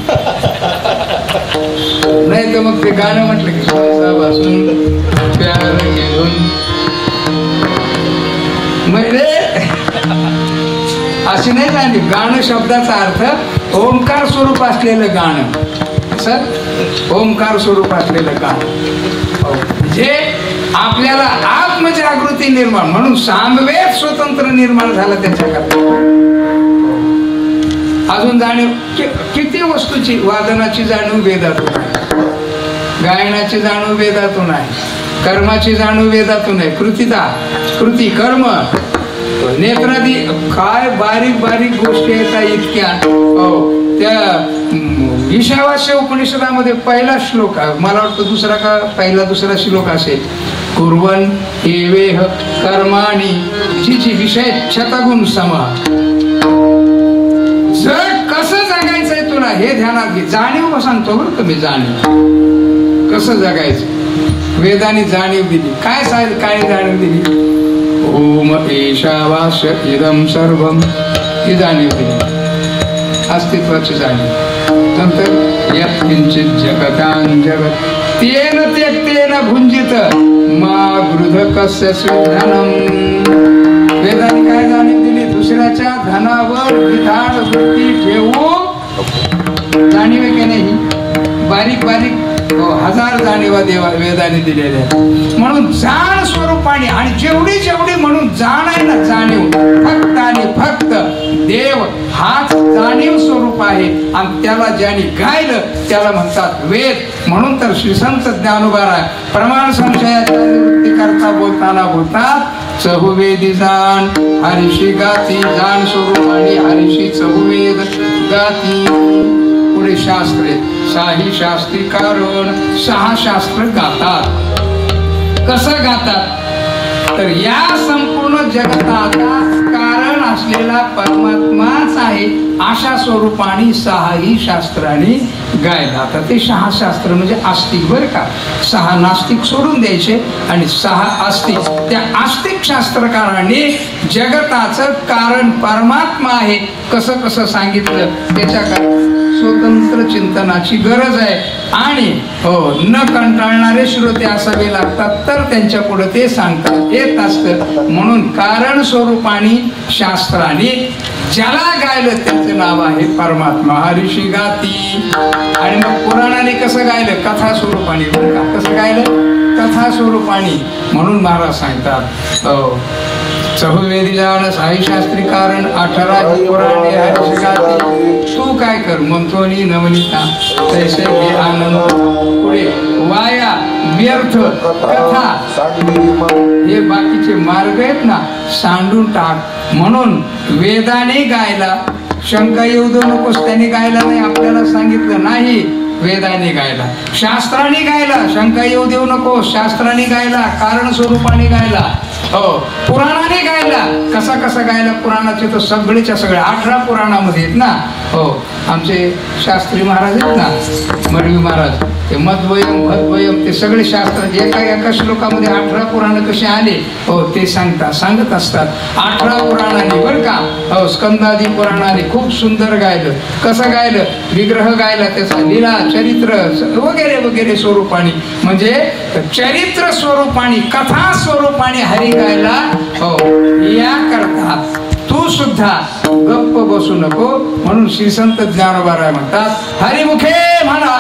नाही तर मग ते गाणं म्हटलं की सुनसाबासून प्यार घेऊन म्हणजे अशी नाही जाणीव. गाणं शब्दाचा अर्थ ओंकार स्वरूप असलेलं गाणं. सर, ओंकार स्वरूप असलेलं गाणं जे आपल्याला आत्मजागृती निर्माण, म्हणून सामवेद स्वतंत्र निर्माण झालं त्याच्याकरता. अजून जाणीव किती वस्तूची. वादनाची जाणीव वेदातून आहे, गायनाची जाणीव वेदातून आहे, कर्माची जाणीव वेदातून आहे. कृती कर्म नेत्रादी काय बारीक बारीक गोष्टी येतात इतक्या. त्या ईशावास्य उपनिषदामध्ये पहिला श्लोक, मला वाटतं दुसरा का पहिला दुसरा श्लोक असेल. कुर्वन् एवेह कर्माणि जिची विषय छतगुण सम. जग कसं जगायचंय तुला हे ध्यानात घे. जाणीव सांगतो बरं तुम्ही, जाणीव कसं जगायचं. वेदाने जाणीव दिली. काय जाणीव दिली? ओम ईशावास्य इदं सर्वं. ही जाणीव दिली, अस्तित्वाची जाणीव. नंतर यत्किंचित जगतां जगत् तेन त्यक्तेन भुंजित मा गृध कस्य धनम. वेदाने काय जाणीव दिली? दुसऱ्याच्या धनावर विधान वृत्ती ठेवू. जाणीव आहे की नाही? बारीक बारीक हजार जाणीवा देवा वेदाने दिलेल्या. म्हणून जाण स्वरूपाने, आणि जेवढी जेवढी म्हणून जाण आहे ना, जाणीव फक्त आणि फक्त देव हाच जाणीव स्वरूप आहे. आणि त्याला ज्याने गायलं त्याला म्हणतात वेद. म्हणून तर श्री संत ज्ञानोबा प्रमाण संशयाच्या निवृत्ती करता बोलताना बोलतात चहुवेदी जाण हरिषी गाती. जाण स्वरूपाने हरिषी चहुवेद गाती. पुढे शास्त्रे साही शास्त्री कारण 6 शास्त्र गातात. कसं गातात? तर या संपूर्ण जगताचा कारण असलेला परमात्माच आहे अशा स्वरूपाने 6ही शास्त्रांनी गायला. आता ते 6 शास्त्र म्हणजे आस्तिक बरं का. 6 नास्तिक सोडून द्यायचे आणि 6 आस्तिक. त्या आस्तिक शास्त्रकारांनी जगताचं कारण परमात्मा आहे कसं कसं सांगितलं. त्याच्या स्वतंत्र चिंतनाची गरज आहे. आणि हो, न कंटाळणारे श्रोते असावे लागतात तर त्यांच्या पुढे ते सांगतात येत असतं. म्हणून कारण स्वरूपाने शास्त्राने ज्याला गायलं त्याचं नाव आहे परमात्मा. हरिषी गाती. आणि मग पुराणाने कसं गायलं? कथा स्वरूपाने बरं का. कसं गायलं? कथा स्वरूपाने. म्हणून महाराज सांगतात चहुवेदी जाण साई शास्त्री कारण 18 पुराणे हरिश गाती तू काय कर म्हणतोनी नवनीता तैसे घे आनंद पुढे वाया व्यर्थ कथा हे बाकीचे मार्ग आहेत ना सांडून टाक म्हणून वेदाने गायला शंका येऊ देऊ नकोस त्याने गायला नाही आपल्याला सांगितलं नाही वेदाने गायला शास्त्राने गायला शंका येऊ देऊ नको शास्त्राने गायला कारण स्वरूपाने गायला हो पुराणाने गायला कसा कसा गायला पुराणाचे तर सगळेच्या सगळे 18 पुराणामध्ये आहेत ना हो आमचे शास्त्री महाराज आहेत ना मडवी महाराज ते मध्वयम भद्वयम ते सगळे शास्त्र एका श्लोकामध्ये 18 पुराण कसे आले हो ते सांगत असतात 18 पुराणाने बरं का हो स्कंदादी पुराणाने खूप सुंदर गायलं कसं गायलं विग्रह गायला त्याचा लीला चरित्र वगैरे वगैरे स्वरूपाने म्हणजे चरित्र स्वरूपाने कथा स्वरूपाने हरी गायला हो या करता तू सुद्धा गप्प बसू नको म्हणून श्री संत ज्ञानोबा म्हणतात हरिमुखे म्हणा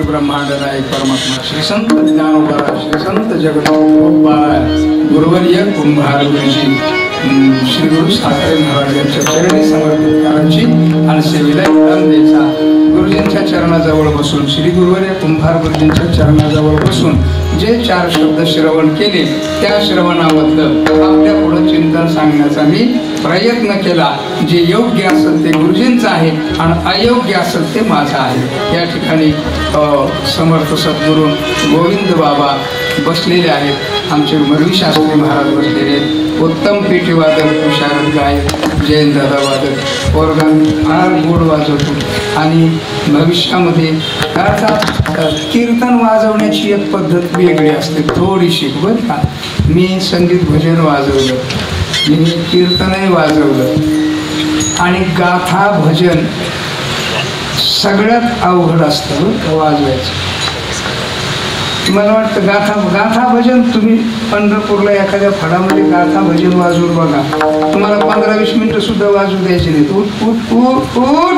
ब्रह्मांड नायक परमात्मा श्री संत ज्ञानोबा श्री संत जगन्नाथ गुरुवर्य कुंभार गुरुजी श्री गुरु साखरे महाराज यांच्या चरणी समर्पित करायची आणि सेवेला इनाम द्यायचा गुरुजींच्या चरणाजवळ बसून श्री गुरुवर्य कुंभार गुरुजींच्या चरणाजवळ बसून जे 4 शब्द श्रवण केले त्या श्रवणाबद्दल आपल्या पुढे चिंतन सांगण्याचा मी प्रयत्न केला जे योग्य असेल ते गुरुजींचं आहे आणि अयोग्य असेल ते माझं आहे या ठिकाणी समर्थ सद्गुरू गोविंद बाबा बसलेले आहेत आमचे मरवी शास्त्री महाराज बसलेले आहेत उत्तम पेटी वादक तुषार गायक जयंत दादा वादक ऑर्गन फार गोड वाजवतो आणि भविष्यामध्ये अर्थात कीर्तन वाजवण्याची एक पद्धत वेगळी असते थोडीशी बरं का. मी संगीत भजन वाजवलं, मी कीर्तनही वाजवलं आणि गाथा भजन सगळ्यात अवघड असतं बरं का वाजवायचं. मला वाटतं गाथा भजन तुम्ही पंढरपूरला एखाद्या फडामध्ये गाथा भजन वाजवून बघा, तुम्हाला 15-20 मिनिटं सुद्धा वाजवू द्यायची नाही. उठ उठ उठ उठ.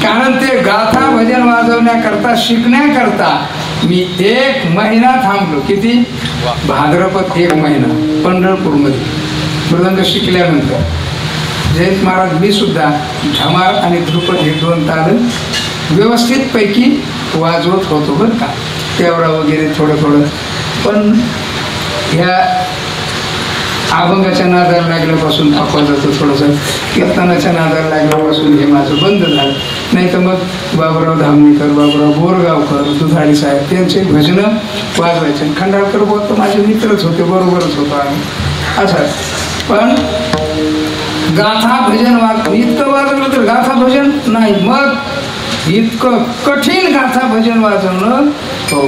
कारण ते गाथा भजन वाजवण्याकरता शिकण्याकरता मी 1 महिना थांबलो. किती? भाद्रपद 1 महिना पंढरपूरमध्ये मृदंग शिकल्यानंतर. जयंत महाराज मी सुद्धा धमार आणि ध्रुपद हे 2 ताल व्यवस्थित पैकी वाजवत होतो बरं का. तेवढा वगैरे थोडं थोडं. पण ह्या अभंगाच्या नादाला लागल्यापासून आवाजाचं थोडंसं कीर्तनाच्या नादाला लागल्यापासून हे माझं बंद झालं. नाही तर मग बाबुराव धामणीकर, बाबुराव बोरगावकर, दुधाळी साहेब त्यांचे भजनं वाजवायचे. खंडाळकर बोलतो माझे मित्रच होते, बरोबरच होतो आम्ही असं. पण गाथा भजन इतकं वाजवलं तर गाथा भजन नाही. मग इतकं कठीण गाथा भजन वाजवणं. हो,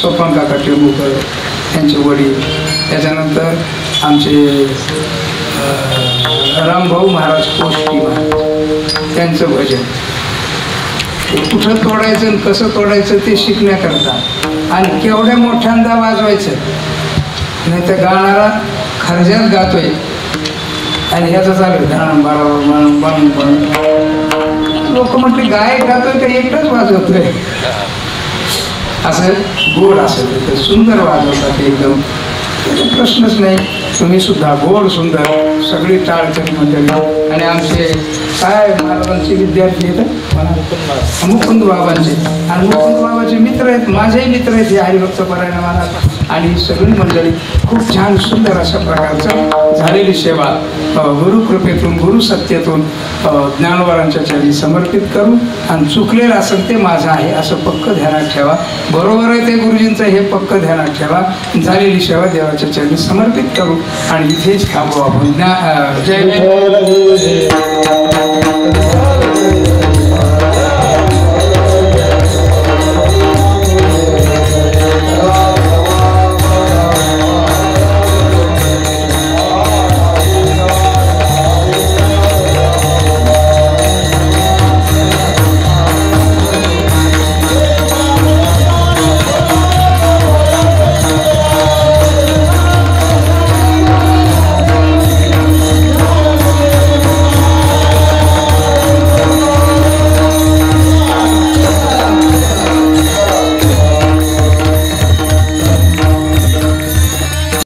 सोपान काका टेंबूकर त्यांचे वडील, त्याच्यानंतर आमचे रामभाऊ महाराज पोष्टी महाराज त्यांचं भजन. कुठं तोडायचं आणि कसं तोडायचं ते शिकण्याकरता आणि केवढ्या मोठ्यांदा वाजवायचं. नाही तर गाणारा खर्जात गातोय आणि ह्याचं चालू लोक म्हटले गायक गातोय का एकटाच वाजवतोय. असं गोड असेल तर सुंदर वाजवतात एकदम, प्रश्नच नाही. तुम्ही सुद्धा गोड सुंदर सगळी टाळकरी मंडळी आणि आमचे काय महाराजांचे विद्यार्थी आहेत मुकुंद बाबांचे आणि मुकुंद बाबाचे मित्र आहेत, माझेही मित्र आहेत हे हरिभक्त परायण महाराज आणि सगळी मंडळी. खूप छान सुंदर अशा प्रकारचं झालेली सेवा गुरुकृपेतून गुरुसत्तेतून ज्ञानोबारांच्या चरणी समर्पित करू. आणि चुकलेलं असेल ते माझं आहे असं पक्क ध्यानात ठेवा. बरोबर आहे ते गुरुजींचं हे पक्क ध्यानात ठेवा. झालेली सेवा देवाच्या चरणी समर्पित करू आणि इथेच थांबू आपण. जय